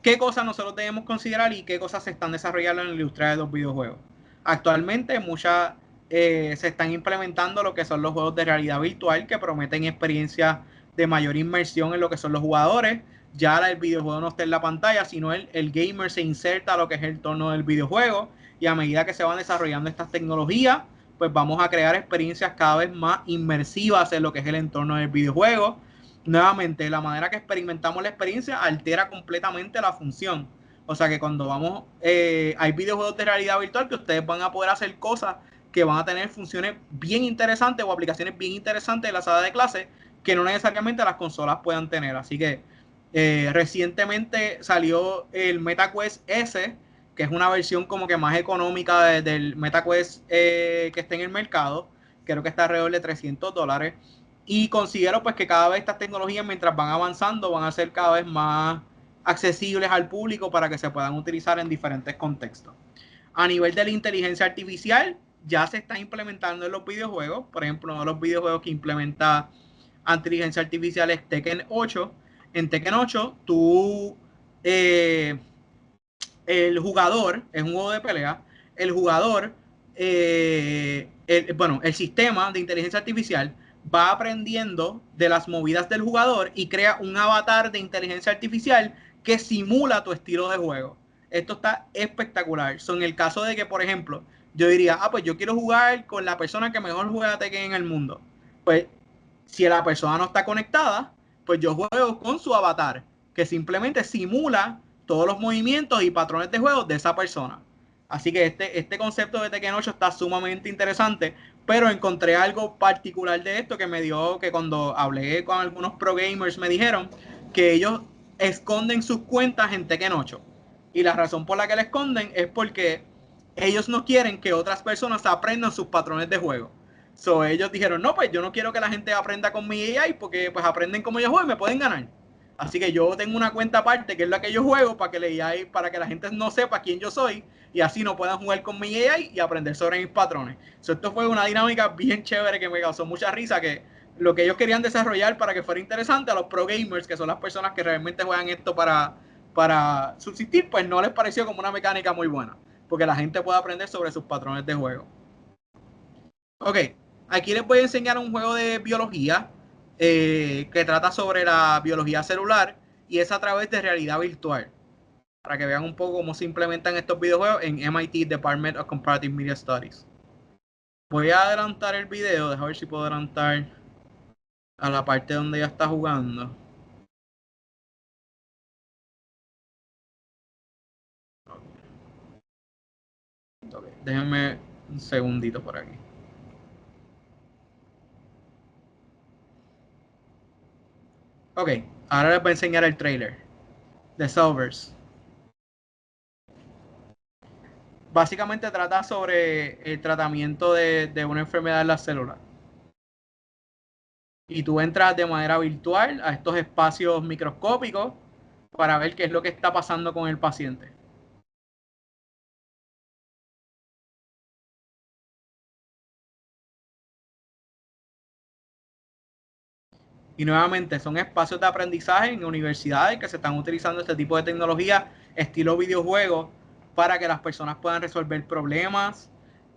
¿qué cosas nosotros debemos considerar y qué cosas se están desarrollando en la industria de los videojuegos? Actualmente muchas se están implementando lo que son los juegos de realidad virtual que prometen experiencias de mayor inmersión en lo que son los jugadores. Ya el videojuego no está en la pantalla, sino el gamer se inserta a lo que es el entorno del videojuego y a medida que se van desarrollando estas tecnologías, pues vamos a crear experiencias cada vez más inmersivas en lo que es el entorno del videojuego. Nuevamente, la manera que experimentamos la experiencia altera completamente la función. O sea que cuando vamos, hay videojuegos de realidad virtual que ustedes van a poder hacer cosas que van a tener funciones bien interesantes o aplicaciones bien interesantes en la sala de clase que no necesariamente las consolas puedan tener. Así que recientemente salió el MetaQuest S, que es una versión como que más económica del MetaQuest que está en el mercado. Creo que está alrededor de $300. Y considero pues que cada vez estas tecnologías, mientras van avanzando, van a ser cada vez más accesibles al público para que se puedan utilizar en diferentes contextos. A nivel de la inteligencia artificial, ya se está implementando en los videojuegos. Por ejemplo, uno de los videojuegos que implementa inteligencia artificial es Tekken 8. En Tekken 8, el jugador, es un juego de pelea, el jugador, el sistema de inteligencia artificial va aprendiendo de las movidas del jugador y crea un avatar de inteligencia artificial que simula tu estilo de juego. Esto está espectacular. En el caso de que, por ejemplo, yo diría, pues yo quiero jugar con la persona que mejor juega Tekken en el mundo. Pues si la persona no está conectada, pues yo juego con su avatar, que simplemente simula todos los movimientos y patrones de juego de esa persona. Así que este concepto de Tekken 8 está sumamente interesante, pero encontré algo particular de esto que me dio, que cuando hablé con algunos pro gamers me dijeron que ellos esconden sus cuentas en Tekken 8. Y la razón por la que la esconden es porque ellos no quieren que otras personas aprendan sus patrones de juego. Ellos dijeron, no, pues yo no quiero que la gente aprenda con mi AI porque pues aprenden como yo juego y me pueden ganar. Así que yo tengo una cuenta aparte que es la que yo juego para que la gente no sepa quién yo soy y así no puedan jugar con mi AI y aprender sobre mis patrones. Esto fue una dinámica bien chévere que me causó mucha risa, que lo que ellos querían desarrollar para que fuera interesante a los pro gamers, que son las personas que realmente juegan esto para subsistir, pues no les pareció como una mecánica muy buena, porque la gente puede aprender sobre sus patrones de juego. Ok, Aquí les voy a enseñar un juego de biología que trata sobre la biología celular y es a través de realidad virtual. Para que vean un poco cómo se implementan estos videojuegos en MIT Department of Comparative Media Studies. Voy a adelantar el video, déjame ver si puedo adelantar a la parte donde ya está jugando. Okay, déjenme un segundito por aquí. Ok, ahora les voy a enseñar el trailer de Solvers. Básicamente trata sobre el tratamiento de una enfermedad en la célula. Y tú entras de manera virtual a estos espacios microscópicos para ver qué es lo que está pasando con el paciente. Y nuevamente son espacios de aprendizaje en universidades que se están utilizando este tipo de tecnología estilo videojuegos para que las personas puedan resolver problemas.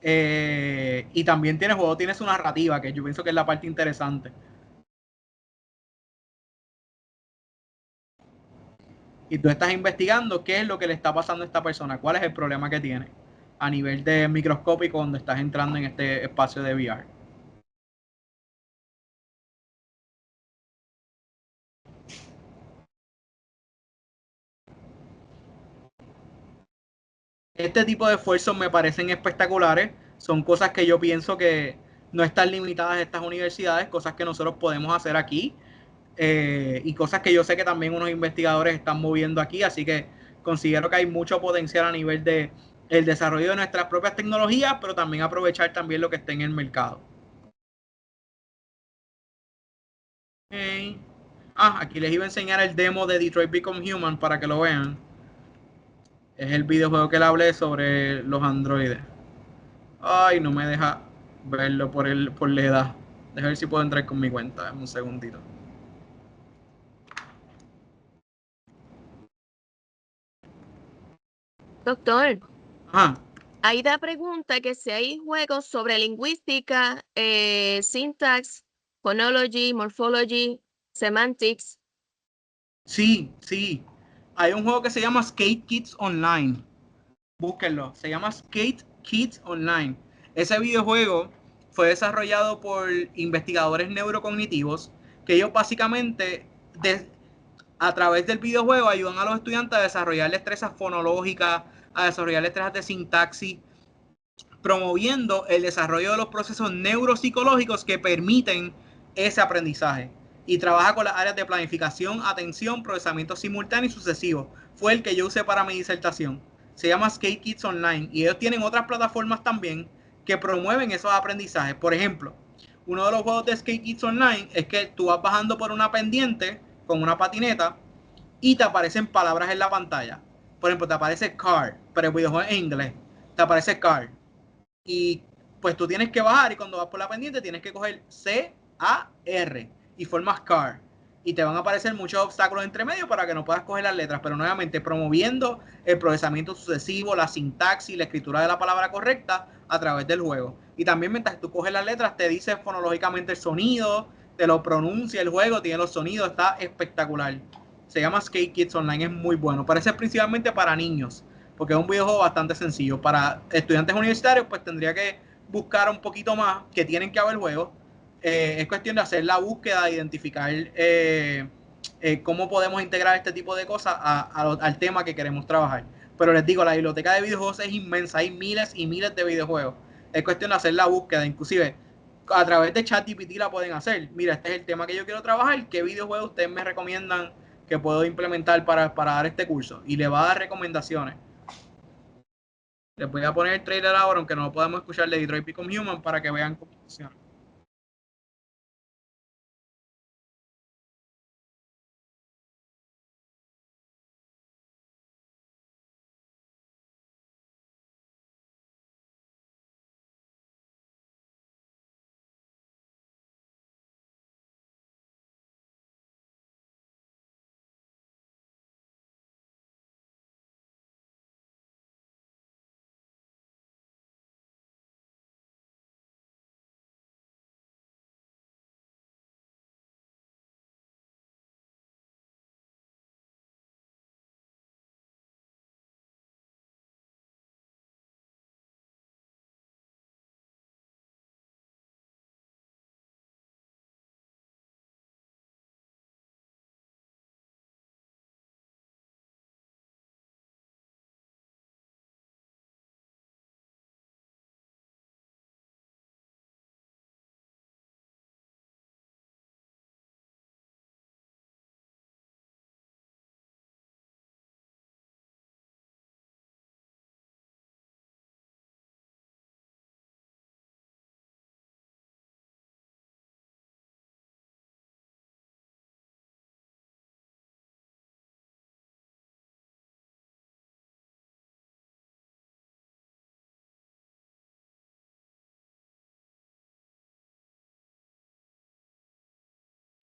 Y también el juego tiene su narrativa, que yo pienso que es la parte interesante. Y tú estás investigando qué es lo que le está pasando a esta persona, cuál es el problema que tiene a nivel de microscópico cuando estás entrando en este espacio de VR. Este tipo de esfuerzos me parecen espectaculares. Son cosas que yo pienso que no están limitadas a estas universidades, cosas que nosotros podemos hacer aquí y cosas que yo sé que también unos investigadores están moviendo aquí. Así que considero que hay mucho potencial a nivel de el desarrollo de nuestras propias tecnologías, pero también aprovechar también lo que esté en el mercado. Okay. Aquí les iba a enseñar el demo de Detroit Become Human para que lo vean. Es el videojuego que le hablé sobre los androides. Ay, no me deja verlo por la edad. Deja ver si puedo entrar con mi cuenta. Un segundito. Doctor, Ajá. Aida pregunta que si hay juegos sobre lingüística, syntax, phonology, morphology, semantics. Sí, sí. Hay un juego que se llama Skate Kids Online. Búsquenlo. Se llama Skate Kids Online. Ese videojuego fue desarrollado por investigadores neurocognitivos que ellos básicamente a través del videojuego ayudan a los estudiantes a desarrollar destrezas fonológicas, a desarrollar destrezas de sintaxis, promoviendo el desarrollo de los procesos neuropsicológicos que permiten ese aprendizaje. Y trabaja con las áreas de planificación, atención, procesamiento simultáneo y sucesivo. Fue el que yo usé para mi disertación. Se llama Skate Kids Online y ellos tienen otras plataformas también que promueven esos aprendizajes. Por ejemplo, uno de los juegos de Skate Kids Online es que tú vas bajando por una pendiente con una patineta y te aparecen palabras en la pantalla. Por ejemplo, te aparece car, pero el videojuego es en inglés. Te aparece car y pues tú tienes que bajar y cuando vas por la pendiente tienes que coger C-A-R y formas car y te van a aparecer muchos obstáculos entre medio para que no puedas coger las letras, pero nuevamente promoviendo el procesamiento sucesivo, la sintaxis, la escritura de la palabra correcta a través del juego. Y también mientras tú coges las letras te dice fonológicamente el sonido, te lo pronuncia el juego, tiene los sonidos, está espectacular. Se llama Skate Kids Online, es muy bueno. Parece principalmente para niños, porque es un videojuego bastante sencillo. Para estudiantes universitarios, pues tendría que buscar un poquito más, que tienen que haber juegos. Es cuestión de hacer la búsqueda, identificar cómo podemos integrar este tipo de cosas al tema que queremos trabajar. Pero les digo, la biblioteca de videojuegos es inmensa, hay miles y miles de videojuegos. Es cuestión de hacer la búsqueda, inclusive a través de ChatGPT la pueden hacer. Mira, este es el tema que yo quiero trabajar, ¿qué videojuegos ustedes me recomiendan que puedo implementar para dar este curso? Y le va a dar recomendaciones. Les voy a poner el trailer ahora, aunque no lo podemos escuchar, de Detroit Become Human para que vean cómo funciona.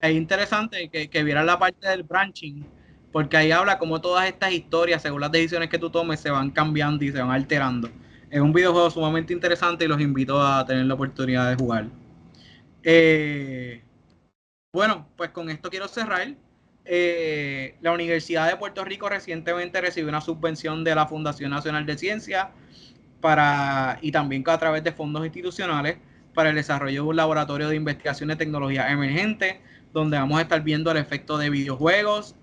es interesante que vieran la parte del branching, porque ahí habla cómo todas estas historias, según las decisiones que tú tomes, se van cambiando y se van alterando. Es un videojuego sumamente interesante y los invito a tener la oportunidad de jugar. Bueno, pues con esto quiero cerrar. La Universidad de Puerto Rico recientemente recibió una subvención de la Fundación Nacional de Ciencia y también a través de fondos institucionales para el desarrollo de un laboratorio de investigación de tecnología emergente, donde vamos a estar viendo el efecto de videojuegos,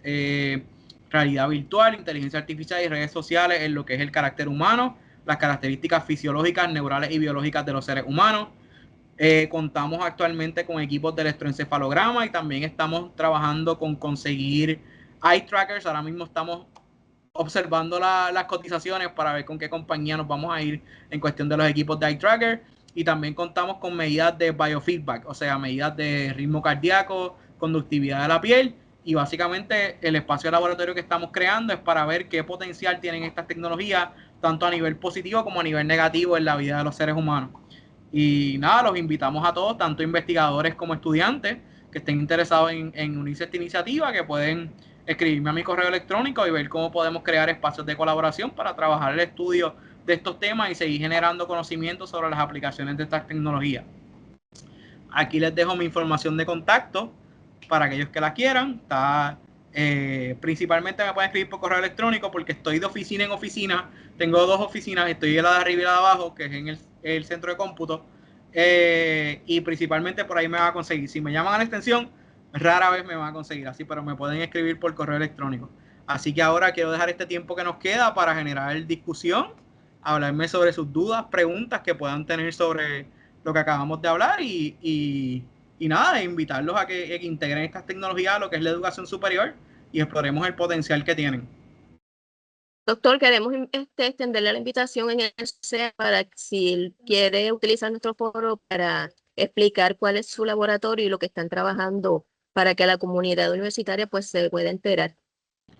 realidad virtual, inteligencia artificial y redes sociales en lo que es el carácter humano, las características fisiológicas, neurales y biológicas de los seres humanos. Contamos actualmente con equipos de electroencefalograma y también estamos trabajando con conseguir eye trackers. Ahora mismo estamos observando las cotizaciones para ver con qué compañía nos vamos a ir en cuestión de los equipos de eye tracker, y también contamos con medidas de biofeedback, o sea, medidas de ritmo cardíaco, conductividad de la piel, y básicamente el espacio de laboratorio que estamos creando es para ver qué potencial tienen estas tecnologías, tanto a nivel positivo como a nivel negativo en la vida de los seres humanos. Y nada, los invitamos a todos, tanto investigadores como estudiantes, que estén interesados en unirse a esta iniciativa, que pueden escribirme a mi correo electrónico y ver cómo podemos crear espacios de colaboración para trabajar el estudio de estos temas y seguir generando conocimiento sobre las aplicaciones de estas tecnologías. Aquí les dejo mi información de contacto para aquellos que la quieran. Principalmente me pueden escribir por correo electrónico porque estoy de oficina en oficina. Tengo 2 oficinas, estoy en la de arriba y la de abajo, que es en el centro de cómputo. Y principalmente por ahí me van a conseguir. Si me llaman a la extensión, rara vez me van a conseguir así, pero me pueden escribir por correo electrónico. Así que ahora quiero dejar este tiempo que nos queda para generar discusión, hablarme sobre sus dudas, preguntas que puedan tener sobre lo que acabamos de hablar y nada, invitarlos a que integren estas tecnologías a lo que es la educación superior y exploremos el potencial que tienen. Doctor, queremos extenderle la invitación en el SEA para que si él quiere utilizar nuestro foro para explicar cuál es su laboratorio y lo que están trabajando para que la comunidad universitaria pues se pueda enterar.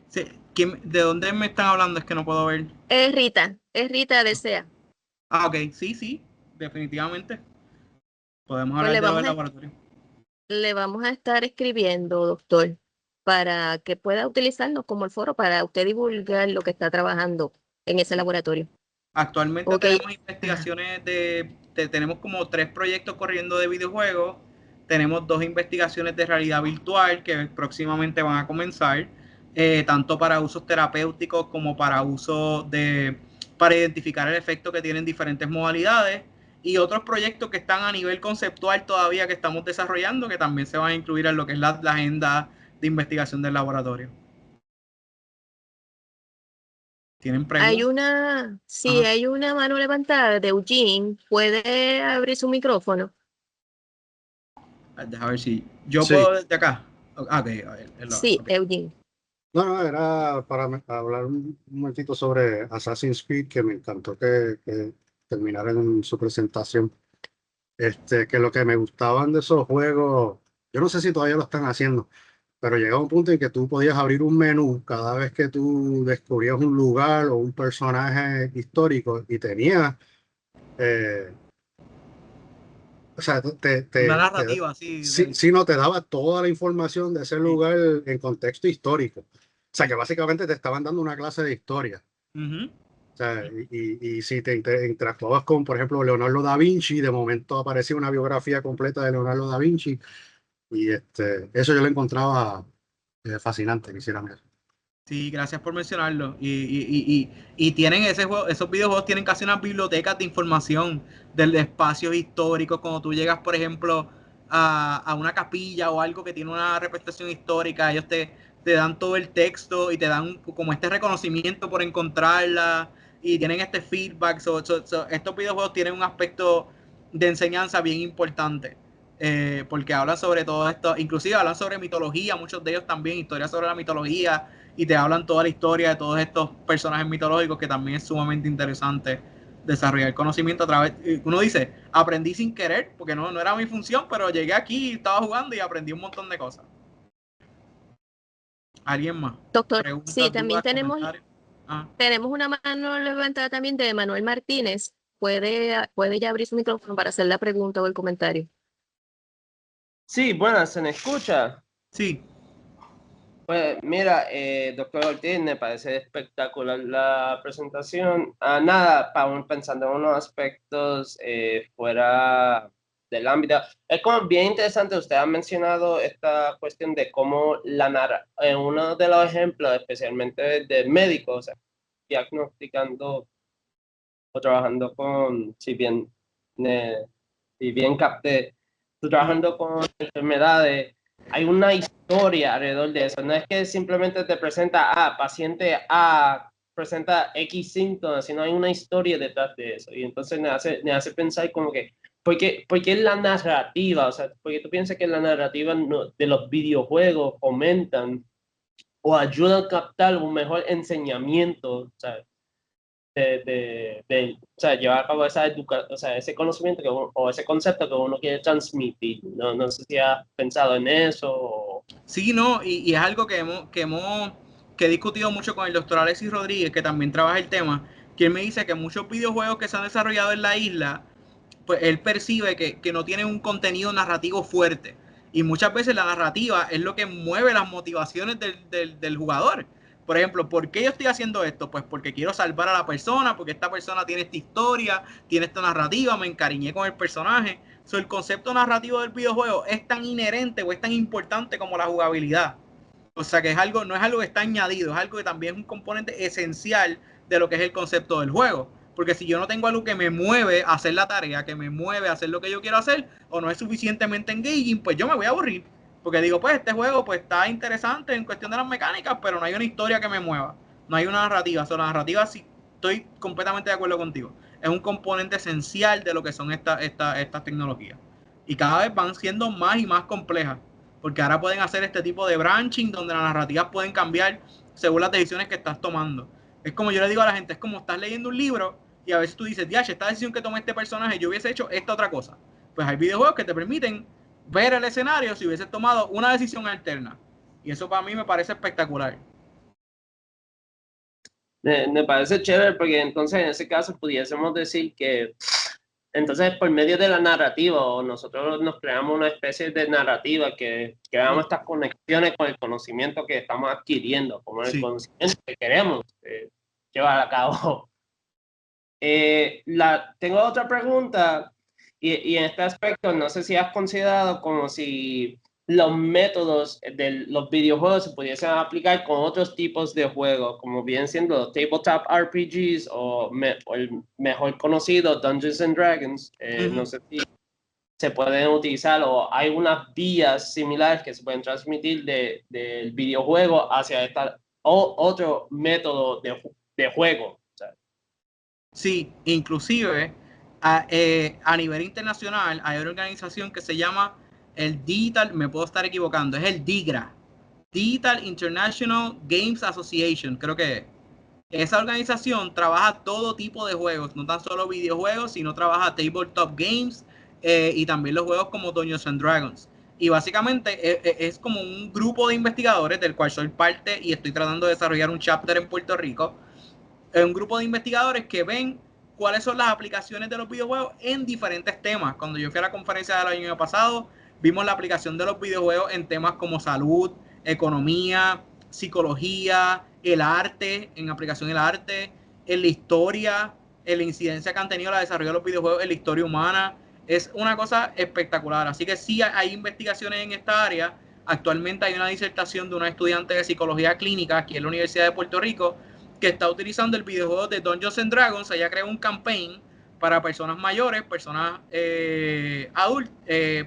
Sí, ¿de dónde me están hablando? Es que no puedo ver. Es Rita de SEA. Ok, sí, definitivamente. Podemos Pues hablar de lo del laboratorio. le vamos a estar escribiendo, doctor, para que pueda utilizarnos como el foro para usted divulgar lo que está trabajando en ese laboratorio. Actualmente Okay. tenemos investigaciones tenemos como 3 proyectos corriendo de videojuegos, tenemos 2 investigaciones de realidad virtual que próximamente van a comenzar, tanto para usos terapéuticos como para para identificar el efecto que tienen diferentes modalidades, y otros proyectos que están a nivel conceptual todavía que estamos desarrollando, que también se van a incluir en lo que es la agenda de investigación del laboratorio. ¿Tienen preguntas? Hay una mano levantada de Eugene. ¿Puede abrir su micrófono? Déjame ver si yo Sí. puedo desde acá. Okay, a ver, Sí, okay. Eugene. No, era para hablar un momentito sobre Assassin's Creed, que me encantó que terminaran en su presentación. Que lo que me gustaban de esos juegos, yo no sé si todavía lo están haciendo, pero llegaba un punto en que tú podías abrir un menú cada vez que tú descubrías un lugar o un personaje histórico y tenías, o sea, Una narrativa, sí. sí, no te daba toda la información de ese lugar en contexto histórico. O sea, que básicamente te estaban dando una clase de historia. Uh-huh. O sea, y si te interactuabas con, por ejemplo, Leonardo da Vinci, de momento aparecía una biografía completa de Leonardo da Vinci, y eso yo lo encontraba fascinante, que hicieran eso. Sí, gracias por mencionarlo. Y tienen esos videojuegos tienen casi unas bibliotecas de información del espacio histórico. Cuando tú llegas, por ejemplo, a una capilla o algo que tiene una representación histórica, ellos te dan todo el texto y te dan como este reconocimiento por encontrarla y tienen este feedback. Estos videojuegos tienen un aspecto de enseñanza bien importante. Porque hablan sobre todo esto, inclusive hablan sobre mitología, muchos de ellos también, historias sobre la mitología, y te hablan toda la historia de todos estos personajes mitológicos, que también es sumamente interesante desarrollar conocimiento a través. Uno dice, aprendí sin querer, porque no era mi función, pero llegué aquí, estaba jugando y aprendí un montón de cosas. ¿Alguien más? Doctor, Preguntas, sí, también dudas, tenemos una mano levantada también de Manuel Martínez. Puede ya abrir su micrófono para hacer la pregunta o el comentario. Sí, buenas, ¿se me escucha? Sí, Pues mira, doctor Ortiz, me parece espectacular la presentación. Nada, pensando en unos aspectos fuera del ámbito. Es como bien interesante, usted ha mencionado esta cuestión de cómo en uno de los ejemplos, especialmente de médicos, o sea, diagnosticando o trabajando con, si bien capté, tú trabajando con enfermedades, hay una historia alrededor de eso. No es que simplemente te presenta, paciente A presenta X síntomas, sino hay una historia detrás de eso. Y entonces me hace pensar como que, ¿por qué la narrativa? O sea, porque tú piensas que la narrativa de los videojuegos fomentan o ayudan a captar un mejor enseñamiento, o sea, o sea, llevar a cabo o sea, ese conocimiento o ese concepto que uno quiere transmitir. No sé si has pensado en eso. sí, no, y es algo que he discutido mucho con el doctor Alexis Rodríguez, que también trabaja el tema, que él me dice que muchos videojuegos que se han desarrollado en la isla, pues él percibe que no tienen un contenido narrativo fuerte. Y muchas veces la narrativa es lo que mueve las motivaciones del jugador. Por ejemplo, ¿por qué yo estoy haciendo esto? Pues porque quiero salvar a la persona, porque esta persona tiene esta historia, tiene esta narrativa, me encariñé con el personaje. So, el concepto narrativo del videojuego es tan inherente o es tan importante como la jugabilidad. O sea que es algo, no es algo que está añadido, es algo que también es un componente esencial de lo que es el concepto del juego. Porque si yo no tengo algo que me mueve a hacer la tarea, que me mueve a hacer lo que yo quiero hacer, o no es suficientemente engaging, pues yo me voy a aburrir. Porque digo, pues este juego pues está interesante en cuestión de las mecánicas, pero no hay una historia que me mueva. No hay una narrativa. O sea, la narrativa sí estoy completamente de acuerdo contigo. Es un componente esencial de lo que son estas tecnologías. Y cada vez van siendo más y más complejas. Porque ahora pueden hacer este tipo de branching donde las narrativas pueden cambiar según las decisiones que estás tomando. Es como yo le digo a la gente, es como estás leyendo un libro y a veces tú dices, diache, esta decisión que tomé este personaje, yo hubiese hecho esta otra cosa. Pues hay videojuegos que te permiten ver el escenario si hubieses tomado una decisión alterna. Y eso para mí me parece espectacular. Me parece chévere porque entonces en ese caso pudiésemos decir que entonces por medio de la narrativa nosotros nos creamos una especie de narrativa que creamos estas conexiones con el conocimiento que estamos adquiriendo, como el conocimiento que queremos llevar a cabo. Tengo otra pregunta y en este aspecto no sé si has considerado como si los métodos de los videojuegos se pudiesen aplicar con otros tipos de juegos, como bien siendo los tabletop RPGs o el mejor conocido Dungeons and Dragons. No sé si se pueden utilizar o hay unas vías similares que se pueden transmitir del videojuego hacia otro método de juego. Sí, inclusive a nivel internacional hay una organización que se llama el Digital, me puedo estar equivocando, es el DIGRA, Digital International Games Association, creo que es. Esa organización trabaja todo tipo de juegos, no tan solo videojuegos, sino trabaja tabletop games y también los juegos como Dungeons and Dragons. Y básicamente es como un grupo de investigadores del cual soy parte y estoy tratando de desarrollar un chapter en Puerto Rico. Es un grupo de investigadores que ven cuáles son las aplicaciones de los videojuegos en diferentes temas. Cuando yo fui a la conferencia del año pasado, vimos la aplicación de los videojuegos en temas como salud, economía, psicología, el arte, en aplicación del arte, en la historia, en la incidencia que han tenido la desarrollo de los videojuegos en la historia humana. Es una cosa espectacular. Así que sí hay investigaciones en esta área. Actualmente hay una disertación de una estudiante de psicología clínica aquí en la Universidad de Puerto Rico que está utilizando el videojuego de Dungeons and Dragons. Ella creó un campaign para personas mayores, personas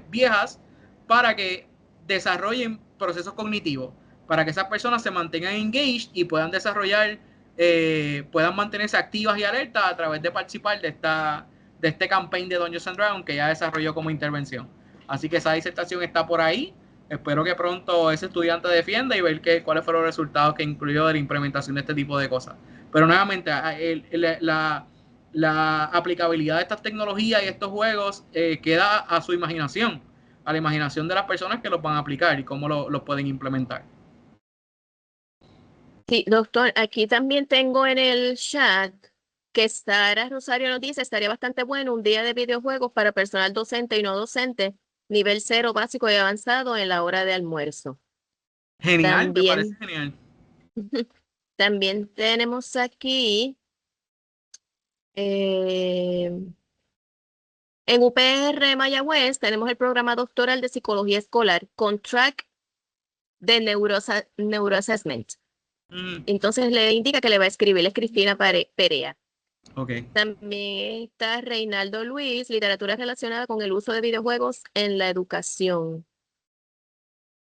viejas, para que desarrollen procesos cognitivos, para que esas personas se mantengan engaged y puedan desarrollar, puedan mantenerse activas y alertas a través de participar de este campaign de Dungeons and Dragons que ella desarrolló como intervención. Así que esa disertación está por ahí. Espero que pronto ese estudiante defienda y ver cuáles fueron los resultados que incluyó de la implementación de este tipo de cosas. Pero nuevamente, la aplicabilidad de estas tecnologías y estos juegos queda a su imaginación, a la imaginación de las personas que los van a aplicar y cómo los pueden implementar. Sí, doctor, aquí también tengo en el chat que Sara Rosario nos dice, estaría bastante bueno un día de videojuegos para personal docente y no docente, nivel 0 básico y avanzado en la hora de almuerzo. Genial, me También, parece genial. también tenemos aquí eh, en UPR Mayagüez, tenemos el programa doctoral de psicología escolar con track de neuroassessment. Mm, Entonces le indica que le va a escribir, es Cristina Perea. ok. También está Reinaldo Luis, literatura relacionada con el uso de videojuegos en la educación.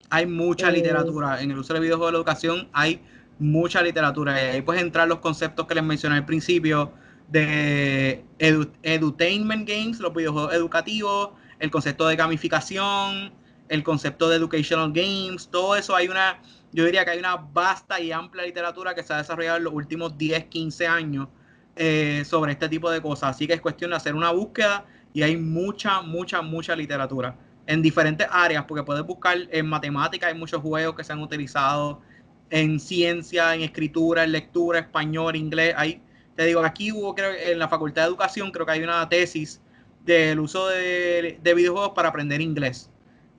Hay mucha Eh, literatura. En el uso de videojuegos de la educación hay mucha literatura. Y ahí puedes entrar los conceptos que les mencioné al principio de edutainment games, los videojuegos educativos, el concepto de gamificación, el concepto de educational games, todo eso yo diría que hay una vasta y amplia literatura que se ha desarrollado en los últimos 10, 15 años sobre este tipo de cosas. Así que es cuestión de hacer una búsqueda y hay mucha, mucha, mucha literatura en diferentes áreas, porque puedes buscar en matemáticas, hay muchos juegos que se han utilizado en ciencia, en escritura, en lectura, español, inglés. Te digo, aquí creo, en la Facultad de Educación, creo que hay una tesis del uso de videojuegos para aprender inglés.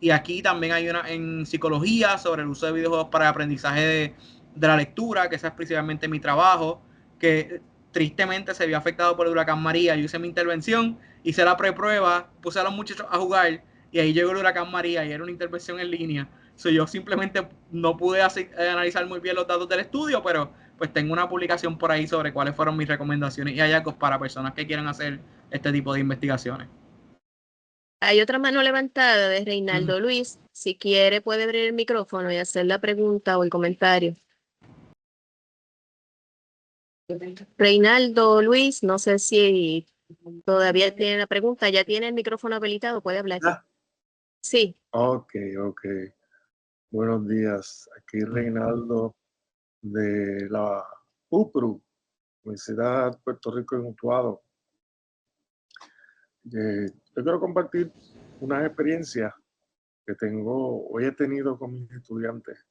Y aquí también hay una en psicología sobre el uso de videojuegos para el aprendizaje de la lectura, que ese es principalmente mi trabajo, que tristemente se vio afectado por el huracán María. Yo hice mi intervención, hice la preprueba, puse a los muchachos a jugar y ahí llegó el huracán María y era una intervención en línea. Yo simplemente no pude analizar muy bien los datos del estudio, pero pues tengo una publicación por ahí sobre cuáles fueron mis recomendaciones y hallazgos para personas que quieran hacer este tipo de investigaciones. Hay otra mano levantada de Reinaldo Luis. Si quiere, puede abrir el micrófono y hacer la pregunta o el comentario. Reinaldo Luis, no sé si todavía tiene la pregunta. Ya tiene el micrófono habilitado, puede hablar. Ah, Sí. ok. Buenos días. Aquí Reinaldo de la UPRU, Universidad Puerto Rico en Utuado. Yo quiero compartir una experiencia que hoy he tenido con mis estudiantes.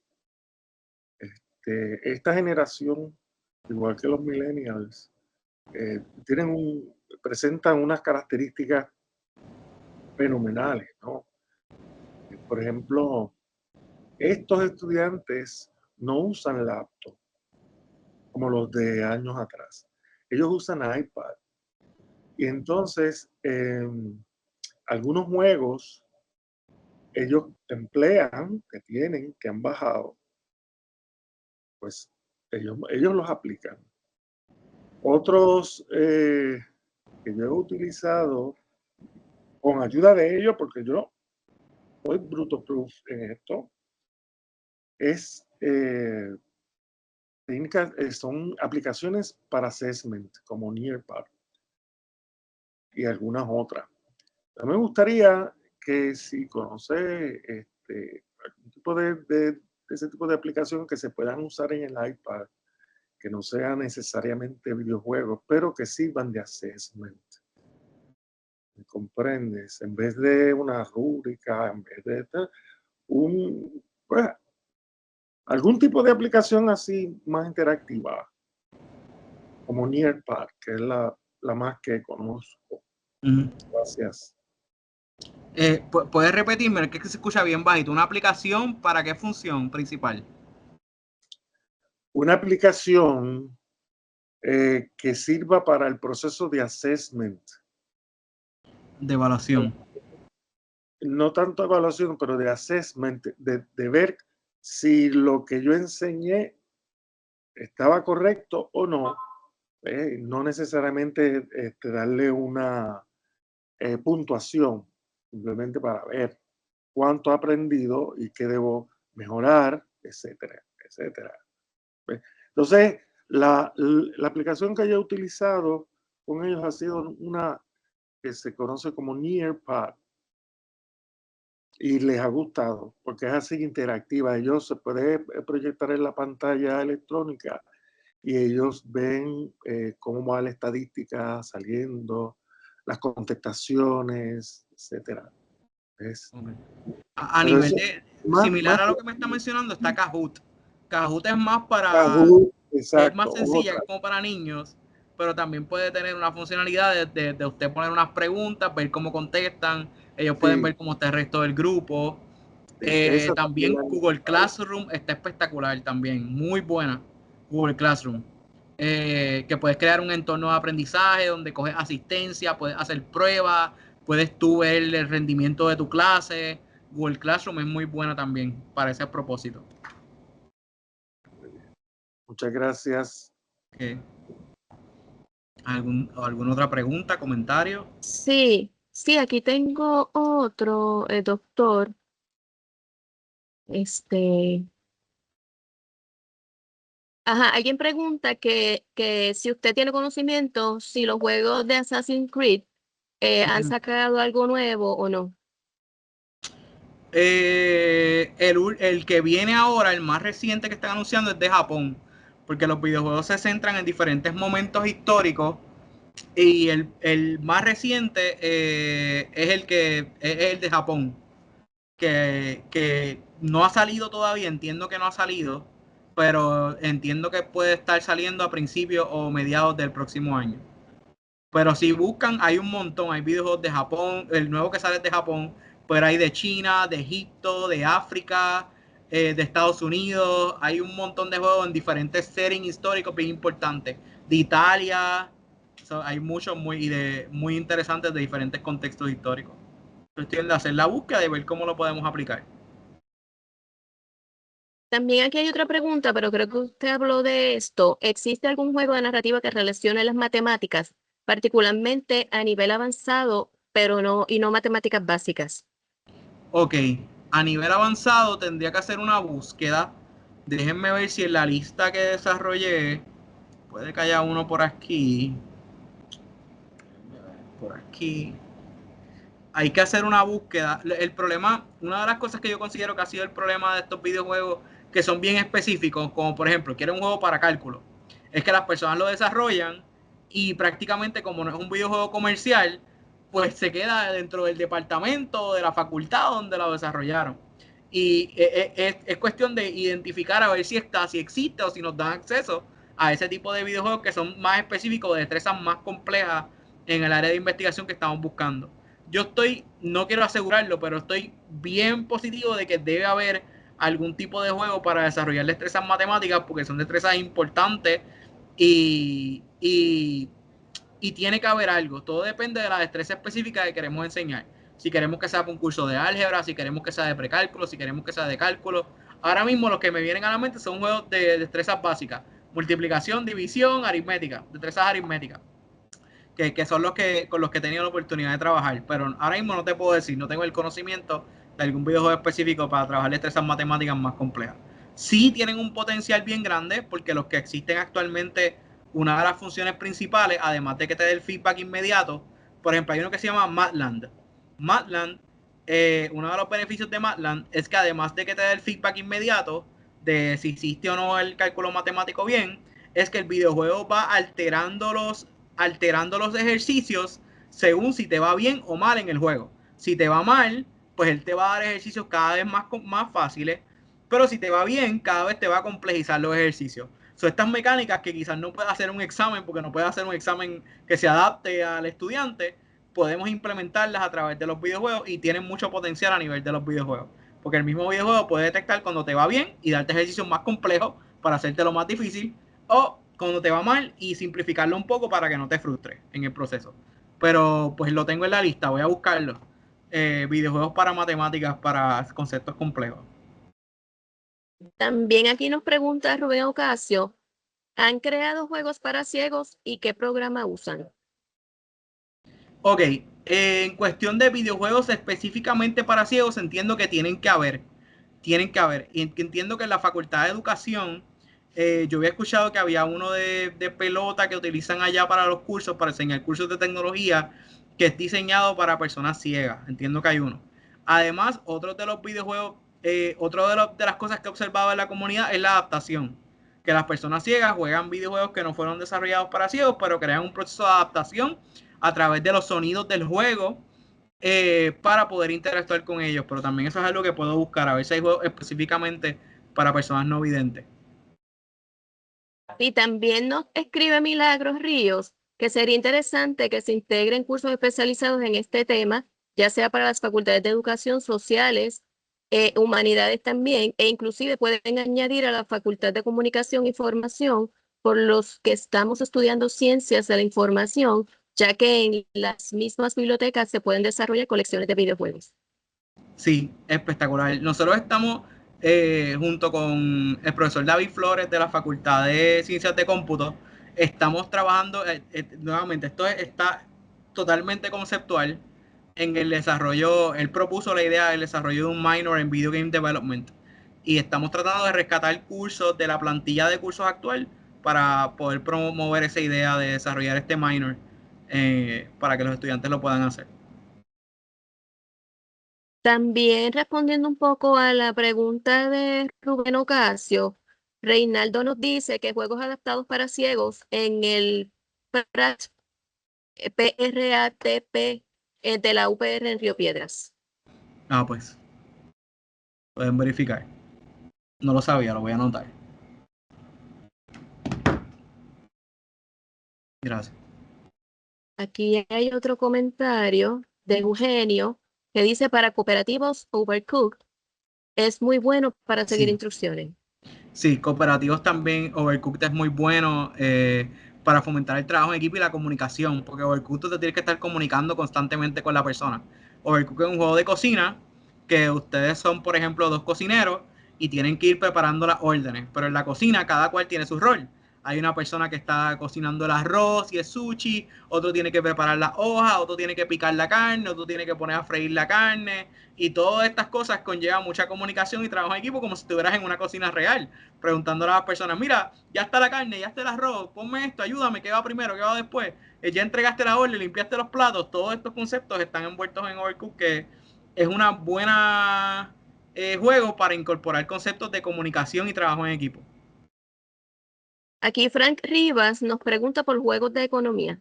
Esta generación, igual que los millennials, presentan unas características fenomenales, ¿no? Por ejemplo, estos estudiantes no usan laptop como los de años atrás. Ellos usan iPad. Y entonces, algunos juegos, ellos emplean, que han bajado, pues ellos los aplican. Otros que yo he utilizado con ayuda de ellos, porque yo soy bruto proof en esto, son aplicaciones para assessment, como Nearpod y algunas otras. A mí me gustaría que si conoce algún tipo ese tipo de aplicación que se puedan usar en el iPad, que no sean necesariamente videojuegos, pero que sirvan de assessment. ¿Me comprendes? En vez de una rúbrica, en vez de pues, algún tipo de aplicación así más interactiva, como Nearpod, que es la más que conozco. Gracias. ¿Puedes repetirme? Es que se escucha bien bajito. ¿Una aplicación para qué función principal? Una aplicación que sirva para el proceso de assessment. De evaluación. No tanto evaluación, pero de assessment, de ver si lo que yo enseñé estaba correcto o no. No necesariamente darle una puntuación, simplemente para ver cuánto he aprendido y qué debo mejorar, etcétera, etcétera. Entonces, la aplicación que yo he utilizado con ellos ha sido una que se conoce como Nearpod y les ha gustado porque es así interactiva. Ellos se puede proyectar en la pantalla electrónica y ellos ven cómo va la estadística saliendo, las contestaciones, etcétera. Okay. A nivel de similar más a lo que me está mencionando está Kahoot. Kahoot es más para Kahoot, exacto, es más sencilla, es como para niños, pero también puede tener una funcionalidad de usted poner unas preguntas, ver cómo contestan, ellos pueden ver cómo está el resto del grupo. Esa También también la- Google Classroom está espectacular también, muy buena Google Classroom. Que puedes crear un entorno de aprendizaje donde coges asistencia, puedes hacer pruebas, puedes tú ver el rendimiento de tu clase. Google Classroom es muy buena también para ese propósito. Muchas gracias. ¿Alguna otra pregunta, comentario? Sí, sí, aquí tengo otro, doctor. Alguien pregunta que si usted tiene conocimiento, si los juegos de Assassin's Creed han sacado algo nuevo o no. El que viene ahora, el más reciente que están anunciando es de Japón, porque los videojuegos se centran en diferentes momentos históricos y el más reciente es el de Japón, que no ha salido todavía, entiendo que no ha salido, pero entiendo que puede estar saliendo a principios o mediados del próximo año. Pero si buscan, hay un montón, hay videojuegos de Japón, el nuevo que sale es de Japón, pero hay de China, de Egipto, de África, de Estados Unidos, hay un montón de juegos en diferentes settings históricos bien importantes, de Italia, hay muchos muy interesantes de diferentes contextos históricos. Cuestión de hacer la búsqueda y ver cómo lo podemos aplicar. También aquí hay otra pregunta, pero creo que usted habló de esto. ¿Existe algún juego de narrativa que relacione las matemáticas, particularmente a nivel avanzado, pero no matemáticas básicas? Ok, a nivel avanzado tendría que hacer una búsqueda. Déjenme ver si en la lista que desarrollé, puede que haya uno por aquí. Por aquí. Hay que hacer una búsqueda. El problema, una de las cosas que yo considero que ha sido el problema de estos videojuegos que son bien específicos, como por ejemplo, quiero un juego para cálculo, es que las personas lo desarrollan y prácticamente como no es un videojuego comercial, pues se queda dentro del departamento de la facultad donde lo desarrollaron. Y es cuestión de identificar a ver si existe o si nos dan acceso a ese tipo de videojuegos que son más específicos, de destrezas más complejas en el área de investigación que estamos buscando. No quiero asegurarlo, pero estoy bien positivo de que debe haber algún tipo de juego para desarrollar destrezas matemáticas, porque son destrezas importantes y tiene que haber algo. Todo depende de la destreza específica que queremos enseñar. Si queremos que sea un curso de álgebra, si queremos que sea de precálculo, si queremos que sea de cálculo. Ahora mismo los que me vienen a la mente son juegos de destrezas básicas. Multiplicación, división, aritmética, destrezas aritméticas. Que son con los que he tenido la oportunidad de trabajar. Pero ahora mismo no te puedo decir, no tengo el conocimiento de algún videojuego específico para trabajar destrezas matemáticas más complejas. Sí tienen un potencial bien grande, porque los que existen actualmente, una de las funciones principales, además de que te dé el feedback inmediato, por ejemplo, hay uno que se llama Matland. Matland, uno de los beneficios de Matland es que además de que te dé el feedback inmediato de si hiciste o no el cálculo matemático bien, es que el videojuego va alterando los ejercicios según si te va bien o mal en el juego. Si te va mal, pues él te va a dar ejercicios cada vez más fáciles, pero si te va bien, cada vez te va a complejizar los ejercicios. Son estas mecánicas que quizás no puedas hacer un examen, porque no puedes hacer un examen que se adapte al estudiante, podemos implementarlas a través de los videojuegos y tienen mucho potencial a nivel de los videojuegos. Porque el mismo videojuego puede detectar cuando te va bien y darte ejercicios más complejos para hacerte lo más difícil, o cuando te va mal y simplificarlo un poco para que no te frustres en el proceso. Pero pues lo tengo en la lista, voy a buscarlo. Videojuegos para matemáticas, para conceptos complejos. También aquí nos pregunta Rubén Ocasio, ¿han creado juegos para ciegos y qué programa usan? Ok, en cuestión de videojuegos específicamente para ciegos, entiendo que tienen que haber. Y entiendo que en la Facultad de Educación, yo había escuchado que había uno de pelota que utilizan allá para los cursos, para enseñar cursos de tecnología, que es diseñado para personas ciegas. Entiendo que hay uno. Además, otro de los videojuegos, de las cosas que he observado en la comunidad es la adaptación. Que las personas ciegas juegan videojuegos que no fueron desarrollados para ciegos, pero crean un proceso de adaptación a través de los sonidos del juego, para poder interactuar con ellos. Pero también eso es algo que puedo buscar, a ver si hay juegos específicamente para personas no videntes. Y también nos escribe Milagros Ríos que sería interesante que se integren cursos especializados en este tema, ya sea para las facultades de educación sociales humanidades también, e inclusive pueden añadir a la Facultad de Comunicación e Información por los que estamos estudiando ciencias de la información, ya que en las mismas bibliotecas se pueden desarrollar colecciones de videojuegos. Sí, espectacular. Nosotros estamos junto con el profesor David Flores de la Facultad de Ciencias de Cómputo, estamos trabajando, nuevamente, está totalmente conceptual en el desarrollo. Él propuso la idea del desarrollo de un minor en Video Game Development y estamos tratando de rescatar cursos de la plantilla de cursos actual para poder promover esa idea de desarrollar este minor para que los estudiantes lo puedan hacer. También respondiendo un poco a la pregunta de Rubén Ocasio, Reinaldo nos dice que juegos adaptados para ciegos en el PRATP de la UPR en Río Piedras. Ah, pues, pueden verificar. No lo sabía, lo voy a anotar. Gracias. Aquí hay otro comentario de Eugenio que dice: para cooperativos, Overcooked es muy bueno para seguir Sí. instrucciones. Sí, cooperativos también. Overcooked es muy bueno para fomentar el trabajo en equipo y la comunicación, porque Overcooked te tienes que estar comunicando constantemente con la persona. Overcooked es un juego de cocina que ustedes son, por ejemplo, 2 cocineros y tienen que ir preparando las órdenes, pero en la cocina cada cual tiene su rol. Hay una persona que está cocinando el arroz y el sushi, otro tiene que preparar las hojas, otro tiene que picar la carne, otro tiene que poner a freír la carne, y todas estas cosas conllevan mucha comunicación y trabajo en equipo, como si estuvieras en una cocina real, preguntándole a las personas: mira, ya está la carne, ya está el arroz, ponme esto, ayúdame, ¿qué va primero, qué va después? Ya entregaste la orden, limpiaste los platos. Todos estos conceptos están envueltos en Overcooked, que es una buena juego para incorporar conceptos de comunicación y trabajo en equipo. Aquí Frank Rivas nos pregunta por juegos de economía.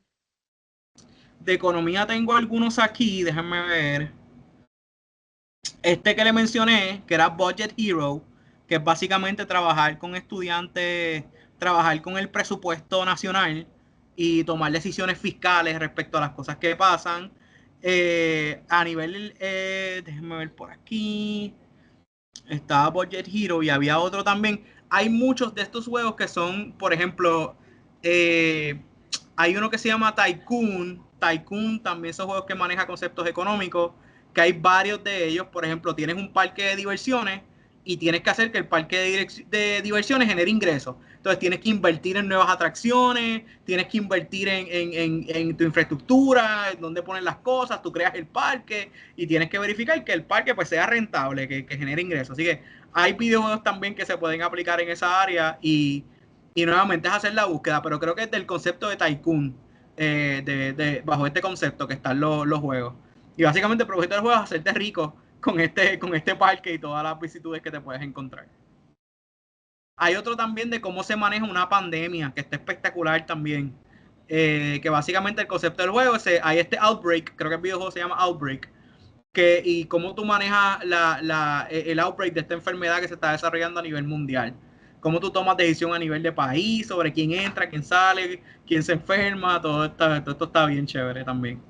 De economía tengo algunos aquí, déjenme ver. Este que le mencioné, que era Budget Hero, que es básicamente trabajar con estudiantes, trabajar con el presupuesto nacional y tomar decisiones fiscales respecto a las cosas que pasan. A nivel, déjenme ver por aquí, estaba Budget Hero y había otro también. Hay muchos de estos juegos que son, por ejemplo, hay uno que se llama Tycoon. Tycoon también son juegos que maneja conceptos económicos, que hay varios de ellos. Por ejemplo, tienes un parque de diversiones y tienes que hacer que el parque de diversiones genere ingresos. Entonces tienes que invertir en nuevas atracciones, tienes que invertir en tu infraestructura, en dónde ponen las cosas, tú creas el parque y tienes que verificar que el parque pues sea rentable, que genere ingresos. Así que hay videojuegos también que se pueden aplicar en esa área y nuevamente es hacer la búsqueda, pero creo que es del concepto de Tycoon, bajo este concepto que están los juegos. Y básicamente el propósito del juego es hacerte rico con este parque y todas las vicisitudes que te puedes encontrar. Hay otro también de cómo se maneja una pandemia, que está espectacular también. Que básicamente el concepto del juego hay este Outbreak, creo que el videojuego se llama Outbreak, y cómo tú manejas el outbreak de esta enfermedad que se está desarrollando a nivel mundial. Cómo tú tomas decisión a nivel de país sobre quién entra, quién sale, quién se enferma. Todo esto está bien chévere también.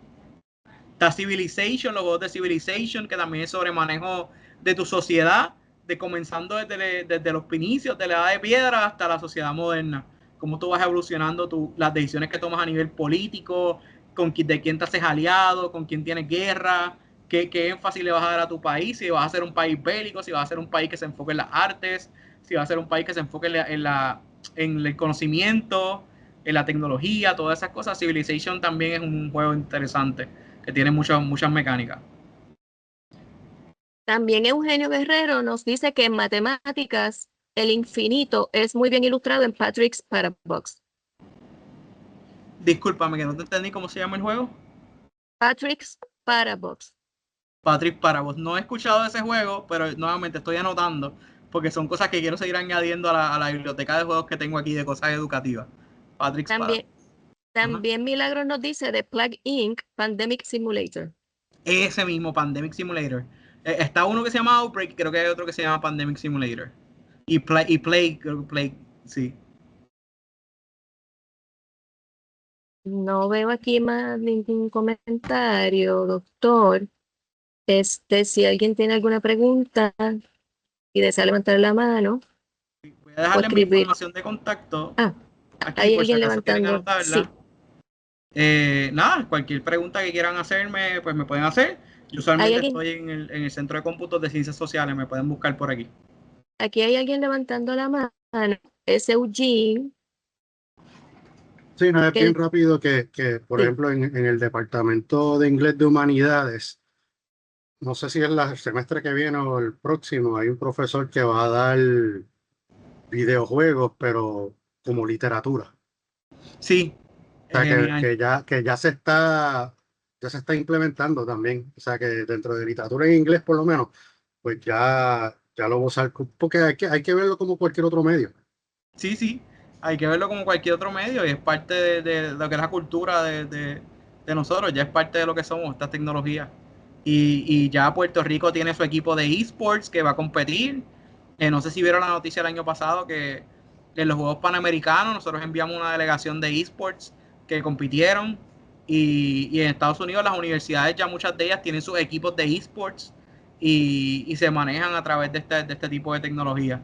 Está Civilization, los juegos de Civilization, que también es sobre manejo de tu sociedad, comenzando desde los inicios de la edad de piedra hasta la sociedad moderna. Cómo tú vas evolucionando las decisiones que tomas a nivel político, de quién te haces aliado, con quién tienes guerra, qué énfasis le vas a dar a tu país, si vas a ser un país bélico, si vas a ser un país que se enfoque en las artes, si vas a ser un país que se enfoque en el conocimiento, en la tecnología, todas esas cosas. Civilization también es un juego interesante que tiene muchas mecánicas. También Eugenio Guerrero nos dice que en matemáticas el infinito es muy bien ilustrado en Patrick's Parabox. Discúlpame que no te entendí cómo se llama el juego. Patrick's Parabox. Patrick Parabox. No he escuchado de ese juego, pero nuevamente estoy anotando porque son cosas que quiero seguir añadiendo a la biblioteca de juegos que tengo aquí de cosas educativas. Patrick's Parabox. También Milagros nos dice de Plague Inc. Pandemic Simulator. Ese mismo, Pandemic Simulator. Está uno que se llama Outbreak, creo que hay otro que se llama Pandemic Simulator. Y Plague, creo que Plague, sí. No veo aquí más ningún comentario, doctor. Si alguien tiene alguna pregunta y desea levantar la mano, Voy a dejarle mi escribir. información de contacto Ah, aquí hay por si alguien acaso quieren levantando. anotarla. Sí. Nada, cualquier pregunta que quieran hacerme, pues me pueden hacer. Yo usualmente alguien? estoy en el Centro de Cómputos de Ciencias Sociales, me pueden buscar por aquí. Aquí hay alguien levantando la mano. Es Eugene. Sí, no, es que bien él- rápido por Sí. ejemplo, en el Departamento de Inglés de Humanidades, no sé si es el semestre que viene o el próximo, hay un profesor que va a dar videojuegos, pero como literatura. Sí, O sea, genial. que ya se está implementando también. O sea, que dentro de literatura en inglés, por lo menos, pues ya lo voy a usar, porque hay que verlo como cualquier otro medio. Sí, sí, hay que verlo como cualquier otro medio y es parte de lo que es la cultura de nosotros, ya es parte de lo que somos, esta tecnología. Y ya Puerto Rico tiene su equipo de esports que va a competir. No sé si vieron la noticia el año pasado que en los Juegos Panamericanos nosotros enviamos una delegación de esports que compitieron y en Estados Unidos las universidades ya muchas de ellas tienen sus equipos de esports y se manejan a través de este tipo de tecnología.